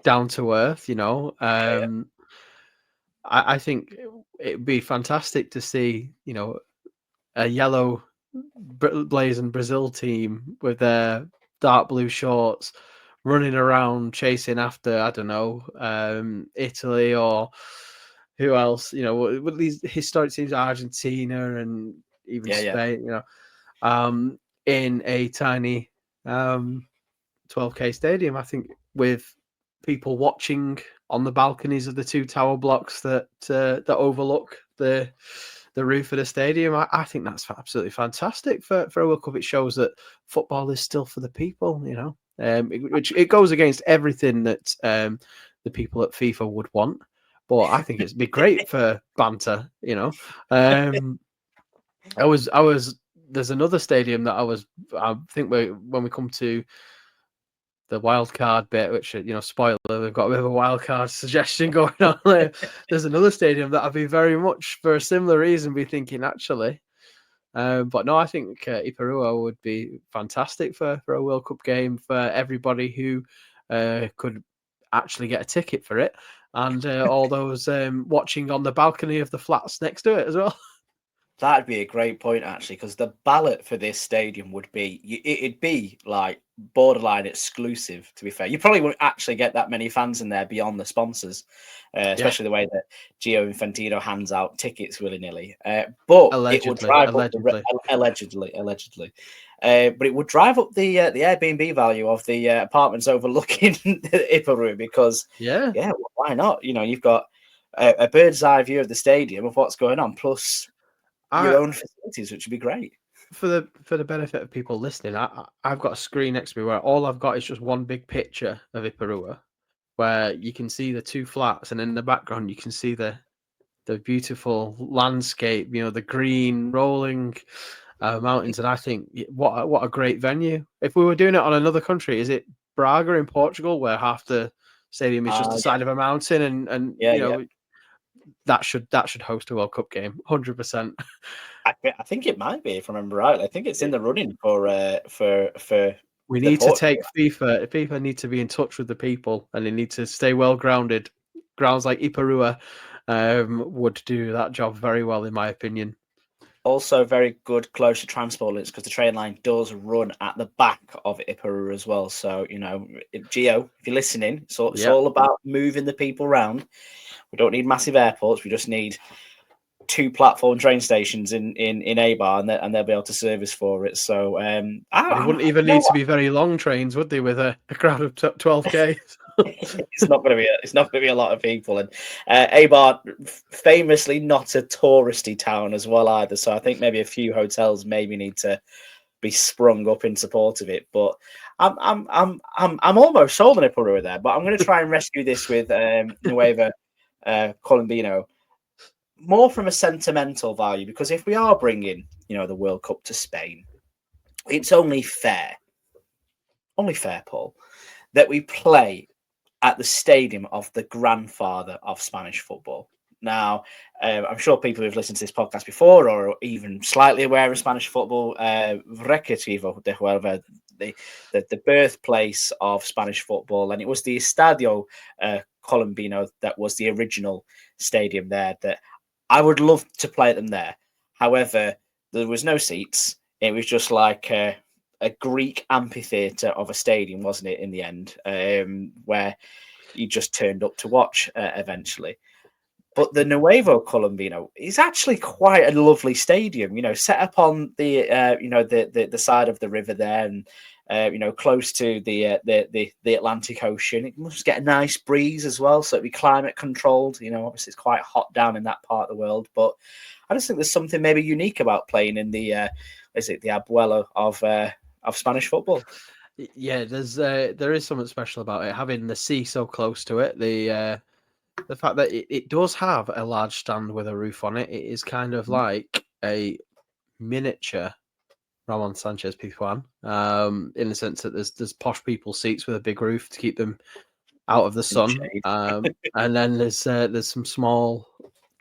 B: to earth. I think it'd be fantastic to see, a yellow blazing Brazil team with their dark blue shorts running around chasing after, I don't know, Italy or who else, with these historic teams, Argentina and even Spain, in a tiny 12K stadium. I think with people watching on the balconies of the two tower blocks that overlook the roof of the stadium, I think that's absolutely fantastic for a World Cup. It shows that football is still for the people, which it goes against everything that the people at FIFA would want. But I think it'd be great for banter, There's another stadium that I think when we come to the wild card bit, which, spoiler, we've got a bit of a wild card suggestion going on there. There's another stadium that I'd be very much, for a similar reason, be thinking actually. But no, I think Iparua would be fantastic for a World Cup game for everybody who could actually get a ticket for it, and all those watching on the balcony of the flats next to it as well.
A: That'd be a great point, actually, because the ballot for this stadium would be, it'd be like borderline exclusive, to be fair. You probably won't actually get that many fans in there beyond the sponsors, especially the way that Gio Infantino hands out tickets willy-nilly. But it would drive up allegedly. But it would drive up the Airbnb value of the apartments overlooking Iparua, because, why not? You've got a bird's eye view of the stadium of what's going on, plus your own facilities, which would be great.
B: For the benefit of people listening, I've got a screen next to me where all I've got is just one big picture of Iparua, where you can see the two flats, and in the background you can see the beautiful landscape, the green rolling mountains. And I think what a great venue. If we were doing it on another country, is it Braga in Portugal, where half the stadium is just the side of a mountain, and that should host a World Cup game, 100%.
A: I think it might be, if I remember right. I think it's in the running for.
B: We need to take FIFA. FIFA need to be in touch with the people, and they need to stay well grounded. Grounds like Iparua would do that job very well, in my opinion.
A: Also, very good close to transport links, because the train line does run at the back of Iparua as well. So, Gio, if you're listening, it's all about moving the people around. We don't need massive airports. We just need 2 platform train stations in Eibar, and they'll be able to service for it. So they
B: wouldn't even need to be very long trains, would they? With a crowd of 12k,
A: it's not going to be a lot of people. And Eibar, famously not a touristy town as well either. So I think maybe a few hotels maybe need to be sprung up in support of it. But I'm almost sold on Iparua there. But I'm going to try and rescue this with Nueva Colombino, more from a sentimental value, because if we are bringing the World Cup to Spain, it's only fair, Paul, that we play at the stadium of the grandfather of Spanish football. Now, I'm sure people who've listened to this podcast before, or even slightly aware of Spanish football, Recreativo de Huelva, the birthplace of Spanish football, and it was the Estadio Colombino that was the original stadium there. That I would love to play them there. However, there was no seats. It was just like a Greek amphitheatre of a stadium, wasn't it, in the end, where you just turned up to watch eventually. But the Nuevo Colombino is actually quite a lovely stadium, set up on the the side of the river there, and close to the Atlantic Ocean. It must get a nice breeze as well, so it'd be climate controlled. Obviously it's quite hot down in that part of the world, but I just think there's something maybe unique about playing in the Abuelo of Spanish football.
B: Yeah, there is something special about it, having the sea so close to it. The fact that it does have a large stand with a roof on it. It is kind of like a miniature Ramon Sachez-Pizjuan, in the sense that there's posh people seats with a big roof to keep them out of the sun, and then there's some small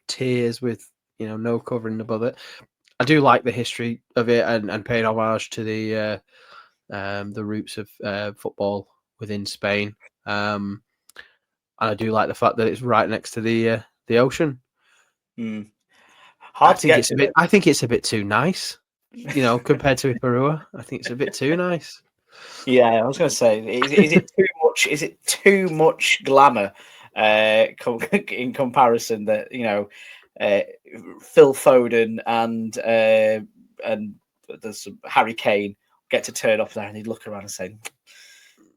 B: tiers with no covering above it. I do like the history of it, and paying homage to the roots of football within Spain. And I do like the fact that it's right next to the ocean. I think it's a bit too nice, compared to Iparua. I think it's a bit too nice.
A: Yeah, I was going to say, is it too much? Is it too much glamour in comparison that Phil Foden and there's Harry Kane get to turn up there and they'd look around and say,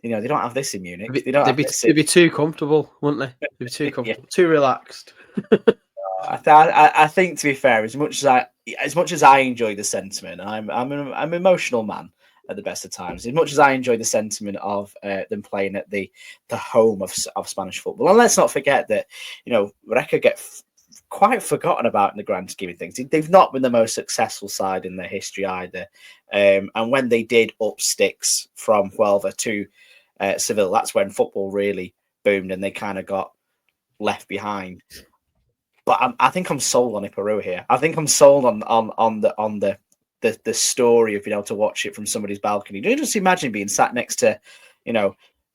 A: they don't have this in Munich.
B: They'd be too comfortable, wouldn't they? They'd be too comfortable, too relaxed.
A: I think, to be fair, as much as I enjoy the sentiment, I'm an emotional man at the best of times. As much as I enjoy the sentiment of them playing at the home of Spanish football, and let's not forget that Reca get quite forgotten about in the grand scheme of things. They've not been the most successful side in their history either, and when they did up sticks from Huelva to Seville. That's when football really boomed, and they kind of got left behind. But I think I'm sold on Iperua here. I think I'm sold on the story of being able to watch it from somebody's balcony. You just imagine being sat next to,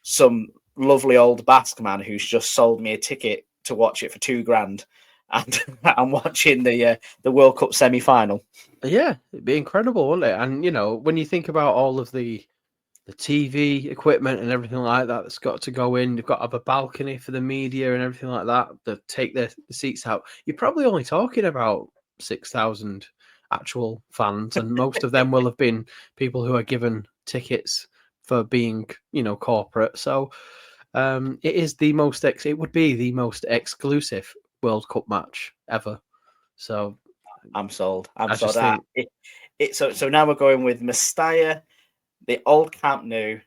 A: some lovely old Basque man who's just sold me a ticket to watch it for £2,000, and I'm watching the World Cup semi-final.
B: Yeah, it'd be incredible, wouldn't it? And when you think about all of the TV equipment and everything like that that's got to go in, you've got to have a balcony for the media and everything like that to take the seats out. You're probably only talking about 6,000 actual fans, and most of them will have been people who are given tickets for being, corporate. So it is it would be the most exclusive World Cup match ever. So
A: I'm sold. So now we're going with Mestalla, the old Camp Nou,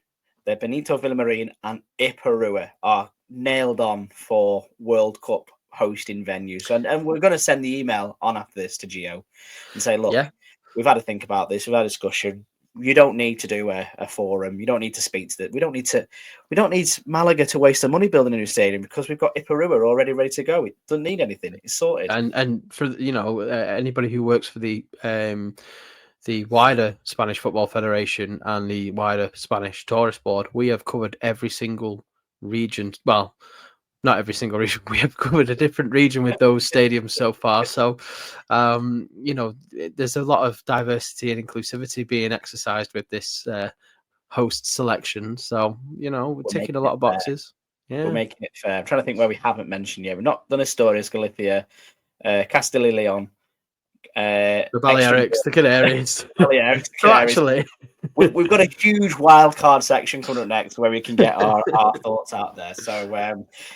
A: the Benito Villamarín, and Iperua are nailed on for World Cup hosting venues. And we're going to send the email on after this to Gio and say, look, we've had to think about this. We've had a discussion. You don't need to do a forum. You don't need to speak to that. We don't need Malaga to waste their money building a new stadium because we've got Iperua already ready to go. It doesn't need anything. It's sorted.
B: And for anybody who works for the wider Spanish Football Federation and the wider Spanish Tourist Board, we have covered every single region. Well, not every single region. We have covered a different region with those stadiums so far. So, there's a lot of diversity and inclusivity being exercised with this host selection. So, we're ticking a lot of boxes. Yeah.
A: We're making it fair. I'm trying to think where we haven't mentioned yet. We've not done Asturias, Galicia, Castilla y Leon,
B: the Balearics, the Canaries.
A: So
B: actually,
A: we've got a huge wild card section coming up next where we can get our thoughts out there. So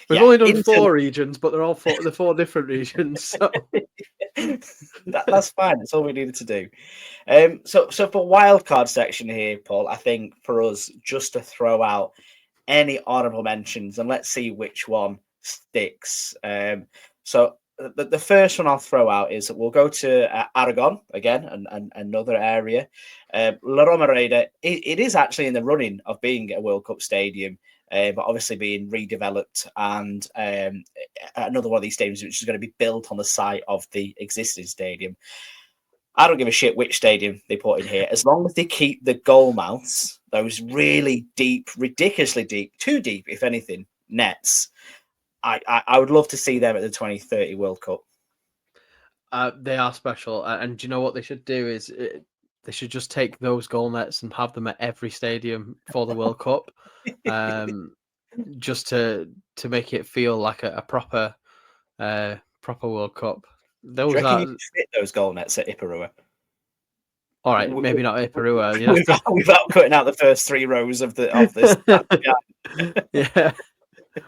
B: we've only done 4 regions, but they're all 4 different regions. So
A: that's fine. That's all we needed to do. So for wild card section here, Paul, I think for us just to throw out any honourable mentions and let's see which one sticks. So the first one I'll throw out is that we'll go to Aragon again, and another area. La Romareda, it is actually in the running of being a World Cup stadium, but obviously being redeveloped, and another one of these stadiums which is going to be built on the site of the existing stadium. I don't give a shit which stadium they put in here, as long as they keep the goal mouths, those really deep, ridiculously deep, too deep, if anything, nets. I would love to see them at the 2030 World Cup.
B: They are special, and do you know what they should do is they should just take those goal nets and have them at every stadium for the World Cup, just to make it feel like a proper World Cup.
A: Do you reckon you could fit those goal nets at Iperua?
B: All right, maybe not Iperua.
A: Without cutting out the first 3 rows of this.
B: Yeah.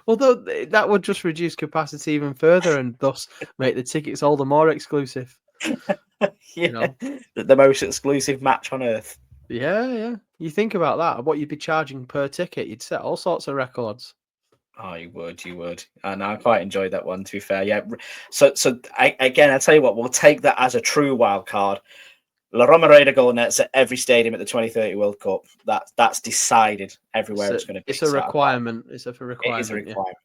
B: Although that would just reduce capacity even further and thus make the tickets all the more exclusive.
A: The most exclusive match on earth.
B: Yeah. You think about that, what you'd be charging per ticket, you'd set all sorts of records.
A: Oh, you would. And I quite enjoyed that one, to be fair. Yeah. So I tell you what, we'll take that as a true wild card. La Romareda goal nets at every stadium at the 2030 World Cup. That's decided everywhere it's going to be.
B: It's a requirement. It's a requirement.
A: It is a requirement.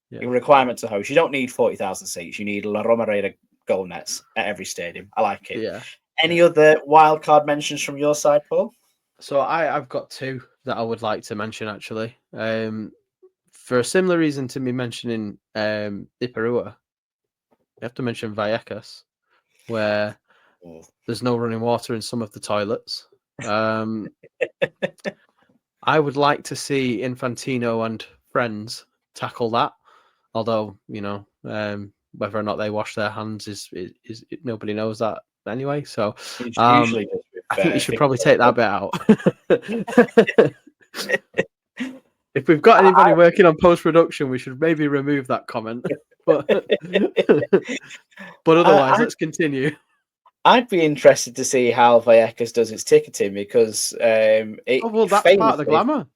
B: Yeah.
A: A requirement to host. You don't need 40,000 seats. You need La Romareda goal nets at every stadium. I like it.
B: Yeah.
A: Any other wild card mentions from your side, Paul?
B: So I've got 2 that I would like to mention actually. For a similar reason to me mentioning Iperua, you have to mention Vallecas, where there's no running water in some of the toilets. I would like to see Infantino and friends tackle that. Although, whether or not they wash their hands is nobody knows that anyway. So I think you should probably take that bit out. If we've got anybody working on post-production, we should maybe remove that comment. But otherwise, let's continue.
A: I'd be interested to see how Vallecas does its ticketing because
B: that's part of the glamour.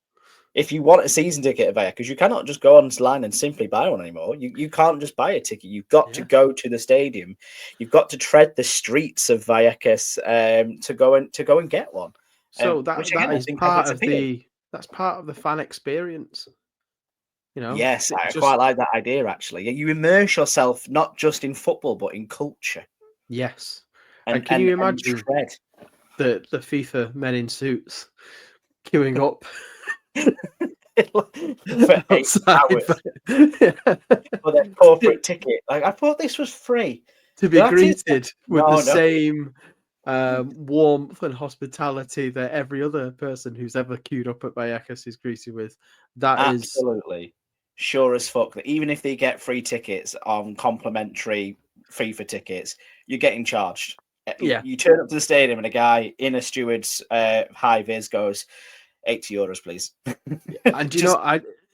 A: If you want a season ticket at Vallecas, you cannot just go online and simply buy one anymore. You can't just buy a ticket. You've got to go to the stadium. You've got to tread the streets of Vallecas to go and get one.
B: So that is part of the that's part of the fan experience. You know,
A: Yes, I
B: just
A: quite like that idea, actually. You immerse yourself not just in football, but in culture
B: yes. And
A: and
B: can you
A: and
B: imagine
A: tread.
B: the FIFA men in suits queuing up
A: For 8
B: outside
A: hours for their
B: to
A: corporate ticket. Like, I thought this was free.
B: be
A: Did I see that?
B: greeted with the
A: No, no.
B: same warmth and hospitality that every other person who's ever queued up at Vallecas is greeted with. That is,
A: Absolutely. Sure as fuck that even if they get free tickets on complimentary FIFA tickets, you're getting charged.
B: yeah.
A: You turn up to the stadium and a guy in a steward's high vis goes, €80, please.
B: And you know,
A: Just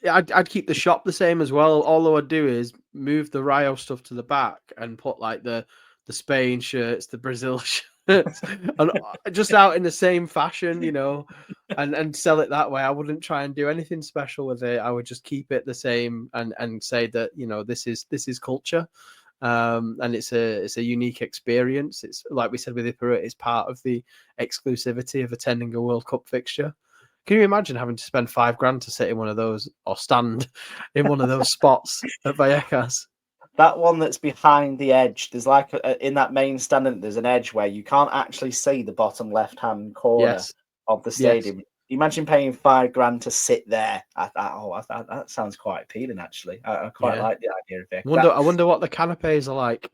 B: I'd keep the shop the same as well. All I'd do is move the Rio stuff to the back and put like the Spain shirts, the Brazil shirts, and just out in the same fashion, you know, and sell it that way. I wouldn't try and do anything special with it. I would just keep it the same and say that, you know, this is culture. And it's a unique experience. It's like we said with Iperuit, it's part of the exclusivity of attending a World Cup fixture. Can you imagine having to spend $5,000 to sit in one of those or stand in one of those spots at Vallecas?
A: that one that's behind the edge. There's like in that main stand, there's an edge where you can't actually see the bottom left-hand corner
B: Yes,
A: of the
B: yes,
A: stadium. Imagine paying $5,000 to sit there. That sounds quite appealing. Actually, I quite
B: yeah.
A: like the idea of it. That
B: I wonder what the canapes are like.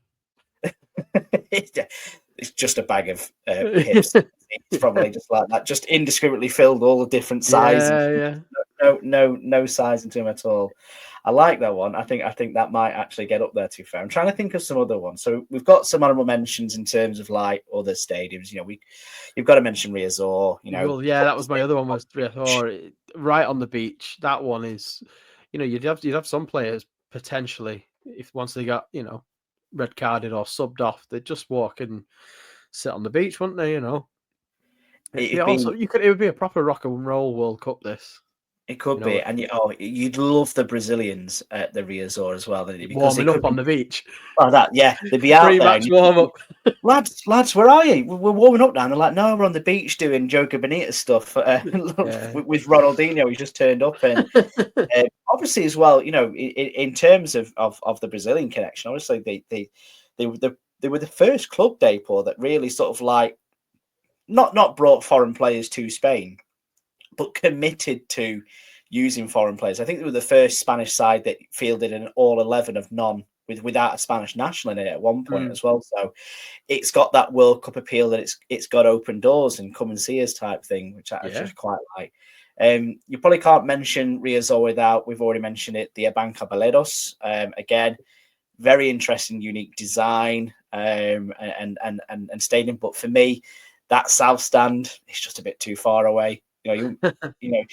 A: it's just a bag of pips. It's probably just like that, just indiscriminately filled, all the different sizes.
B: Yeah, yeah.
A: No size into them at all. I like that one. I think that might actually get up there. To be fair, I'm trying to think of some other ones. So we've got some honorable mentions in terms of like other stadiums. You know, you've got to mention Riazor. You know,
B: Well, yeah, that was my other one was Riazor, right on the beach. That one is, you know, you'd have some players potentially if once they got, you know, red carded or subbed off, they'd just walk and sit on the beach, wouldn't they? You know, it'd be
A: it'd
B: also
A: be
B: it would be a proper rock and roll World Cup. This,
A: it could
B: you
A: be,
B: know,
A: and you'd love the Brazilians at the Riazor as well, because they
B: warming
A: could
B: up on
A: be.
B: the beach,
A: Oh, that yeah, they'd be out there, and
B: pre-match
A: you
B: warm up.
A: lads, where are you? We're warming up now. And they're like, no, we're on the beach doing Joker Benitez stuff
B: Yeah.
A: with Ronaldinho. He's just turned up, and obviously as well, you know, in terms of the Brazilian connection, obviously they were the first club, Paul, that really sort of like not brought foreign players to Spain, but committed to using foreign players. I think they were the first Spanish side that fielded an all 11 of none without a Spanish national in it at one point as well. So it's got that World Cup appeal that it's got open doors and come and see us type thing, which I just quite like. You probably can't mention Riazor without, we've already mentioned it, the Abanca Baledos. Again, very interesting, unique design and stadium. But for me, that south stand is just a bit too far away. You know,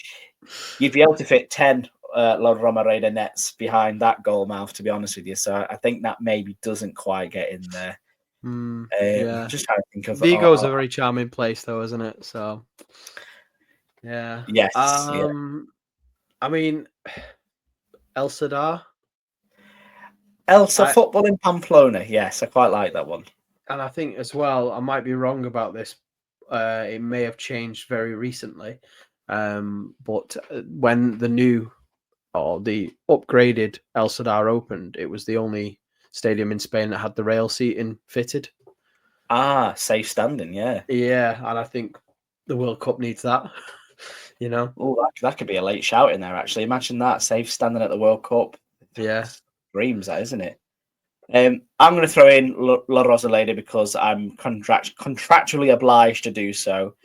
A: you'd be able to fit 10 La Romareda nets behind that goal mouth, to be honest with you. So I think that maybe doesn't quite get in there.
B: Yeah,
A: Just trying to think of.
B: Vigo's a very charming place, though, isn't it? So, yeah.
A: Yes, yeah.
B: I mean, El Sadar.
A: Elsa football in Pamplona. Yes, I quite like that one.
B: And I think as well, I might be wrong about this. It may have changed very recently, but when the new or the upgraded El Sadar opened, it was the only stadium in Spain that had the rail seating fitted.
A: Safe standing, yeah.
B: Yeah, and I think the World Cup needs that. You know,
A: that could be a late shout in there. Actually, imagine that safe standing at the World Cup.
B: Yeah,
A: dreams, that isn't it? I'm going to throw in La Rosaleda because I'm contractually obliged to do so.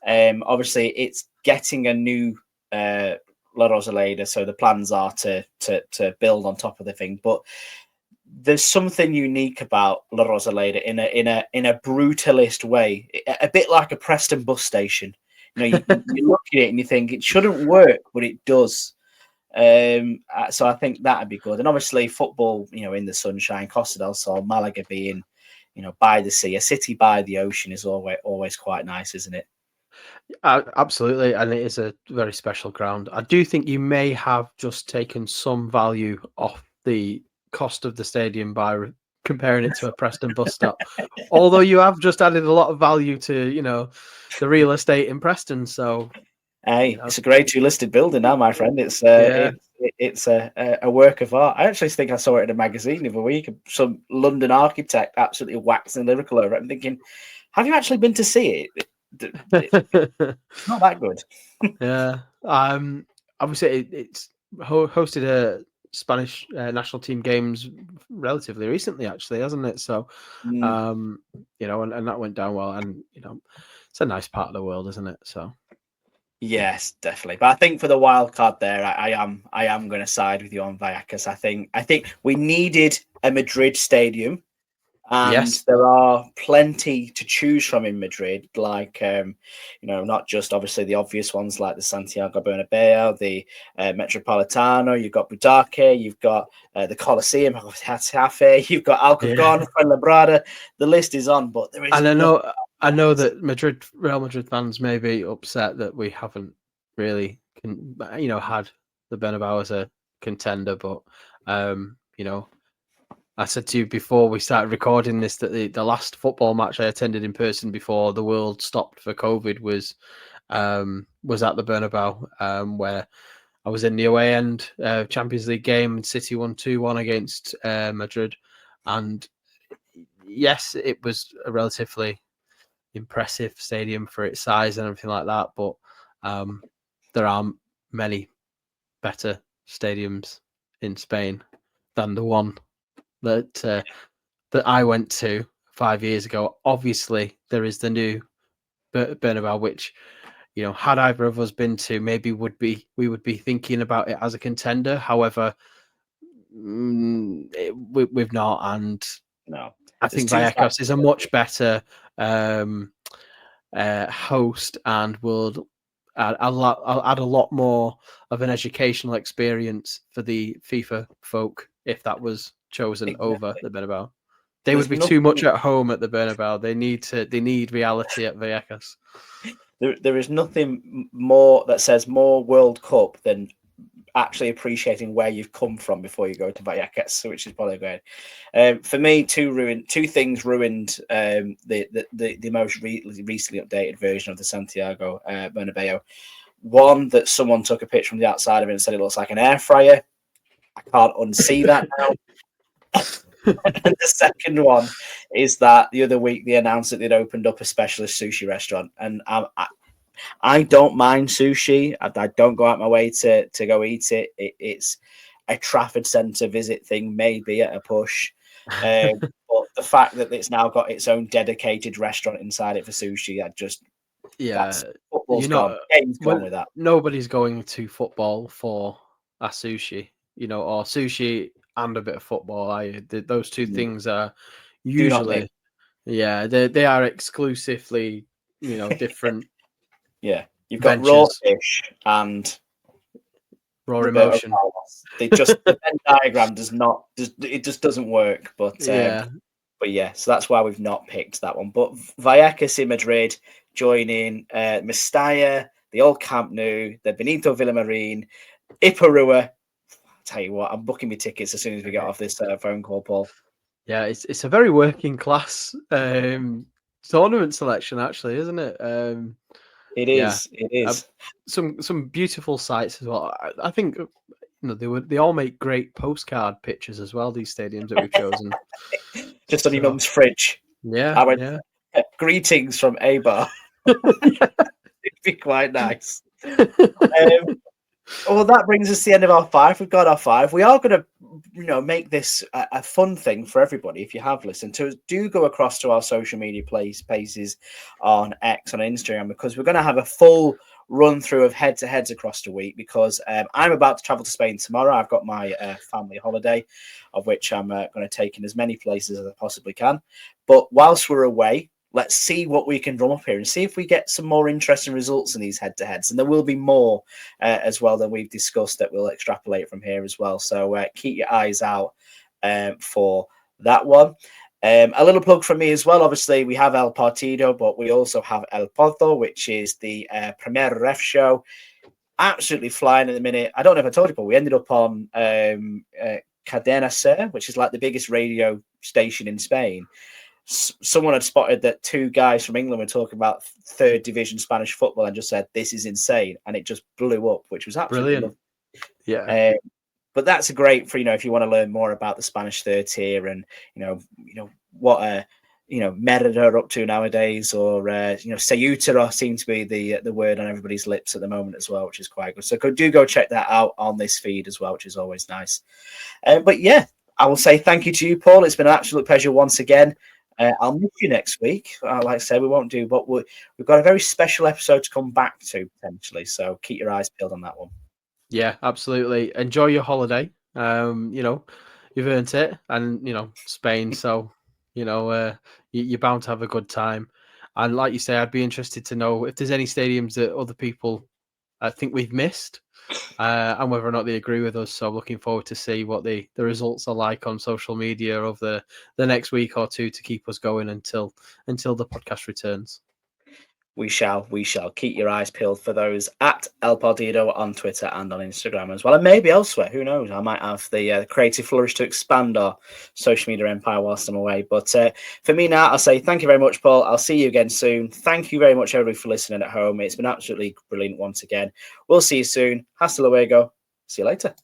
A: Obviously, it's getting a new La Rosaleda, so the plans are to build on top of the thing. But there's something unique about La Rosaleda in a brutalist way, a bit like a Preston bus station. You know, you look at it and you think it shouldn't work, but it does. So I think that'd be good. And obviously football, you know, in the sunshine, Costa del Sol, Malaga being, you know, by the sea, a city by the ocean is always quite nice, isn't it?
B: absolutely, and it is a very special ground. I do think you may have just taken some value off the cost of the stadium by comparing it to a Preston bus stop. Although you have just added a lot of value to, you know, the real estate in Preston. So
A: Hey, it's a Grade 2 listed building now, my friend. It's a work of art. I actually think I saw it in a magazine the other week. Some London architect absolutely waxing lyrical over it. I'm thinking, have you actually been to see it? It's not that good.
B: Yeah. Obviously, it's hosted a Spanish national team games relatively recently, actually, hasn't it? So, you know, and that went down well. And, you know, it's a nice part of the world, isn't it? So,
A: Yes, definitely. But I think for the wild card there, I am going to side with you on Vallecas. I think we needed a Madrid stadium, and
B: yes.
A: there are plenty to choose from in Madrid. Like not just obviously the obvious ones like the Santiago Bernabeu, the Metropolitano. You've got Butarque, you've got the Coliseum, you've got Alcorcon, Fuenlabrada. The list is on, but there is.
B: And I know that Real Madrid fans may be upset that we haven't really, had the Bernabeu as a contender. But you know, I said to you before we started recording this that the last football match I attended in person before the world stopped for COVID was at the Bernabeu, where I was in the away end Champions League game, and City won 2-1 against Madrid, and yes, it was a relatively impressive stadium for its size and everything like that. But there are many better stadiums in Spain than the one that I went to 5 years ago. Obviously, there is the new Bernabeu, which, you know, had either of us been to, maybe we would be thinking about it as a contender. However, we've not, and
A: No,
B: I think Vallecas is a much better host and would add a lot more of an educational experience for the FIFA folk if that was chosen over the Bernabeu. They would be too much at home at the Bernabeu. They need reality at Vallecas.
A: There is nothing more that says more World Cup than actually appreciating where you've come from before you go to Vallecas, which is probably great. For me, two things ruined the most recently updated version of the Santiago Bernabeu. One, that someone took a picture from the outside of it and said it looks like an air fryer. I can't unsee that now. And the second one is that the other week they announced that they'd opened up a specialist sushi restaurant, and I don't mind sushi. I don't go out my way to go eat it. It's a Trafford Centre visit thing, maybe at a push. But the fact that it's now got its own dedicated restaurant inside it for sushi, football's gone. Game's gone with that.
B: Nobody's going to football for a sushi, or sushi and a bit of football. Those two things are usually, they are exclusively, different.
A: Yeah, you've got raw fish and
B: raw emotion.
A: The Venn diagram just doesn't work. But so that's why we've not picked that one. But Vallecas in Madrid joining Mestalla, the old Camp Nou, the Benito Villamarín, Iparrua. I'll tell you what, I'm booking my tickets as soon as we get off this phone call, Paul.
B: Yeah, it's a very working class tournament selection, actually, isn't it?
A: It is. It is.
B: Some beautiful sites as well. I think they all make great postcard pictures as well. These stadiums that we've chosen,
A: just on your mum's fridge.
B: Yeah,
A: greetings from A-Bar. It'd be quite nice. Well, that brings us to the end of our 5. We've got our 5. We are going to, make this a fun thing for everybody. If you have listened to us, do go across to our social media pages on X, on Instagram, because we're going to have a full run through of head-to-heads across the week, because I'm about to travel to Spain tomorrow. I've got my family holiday, of which I'm going to take in as many places as I possibly can. But whilst we're away, let's see what we can drum up here and see if we get some more interesting results in these head-to-heads. And there will be more as well that we've discussed that we'll extrapolate from here as well. So keep your eyes out for that one. A little plug from me as well. Obviously, we have El Partido, but we also have El Pozo, which is the Premier Ref show. Absolutely flying at the minute. I don't know if I told you, but we ended up on Cadena Ser, which is like the biggest radio station in Spain. someone had spotted that 2 guys from England were talking about 3rd division Spanish football and just said, "This is insane," and it just blew up, which was absolutely
B: brilliant.
A: lovely. But that's great for, if you want to learn more about the Spanish 3rd tier and what Merida are up to nowadays, or Ceuta seems to be the word on everybody's lips at the moment as well, which is quite good. So do go check that out on this feed as well, which is always nice. But yeah, I will say thank you to you, Paul. It's been an absolute pleasure once again. I'll miss you next week. Like I said, we won't do, but we've got a very special episode to come back to potentially. So keep your eyes peeled on that one.
B: Yeah, absolutely. Enjoy your holiday. You've earned it, and Spain. So you're bound to have a good time. And like you say, I'd be interested to know if there's any stadiums that other people think we've missed, and whether or not they agree with us. So looking forward to see what the results are like on social media over the next week or two to keep us going until the podcast returns.
A: We shall keep your eyes peeled for those at El Partido on Twitter and on Instagram as well, and maybe elsewhere. Who knows? I might have the creative flourish to expand our social media empire whilst I'm away. But for me now, I'll say thank you very much, Paul. I'll see you again soon. Thank you very much, everybody, for listening at home. It's been absolutely brilliant once again. We'll see you soon. Hasta luego. See you later.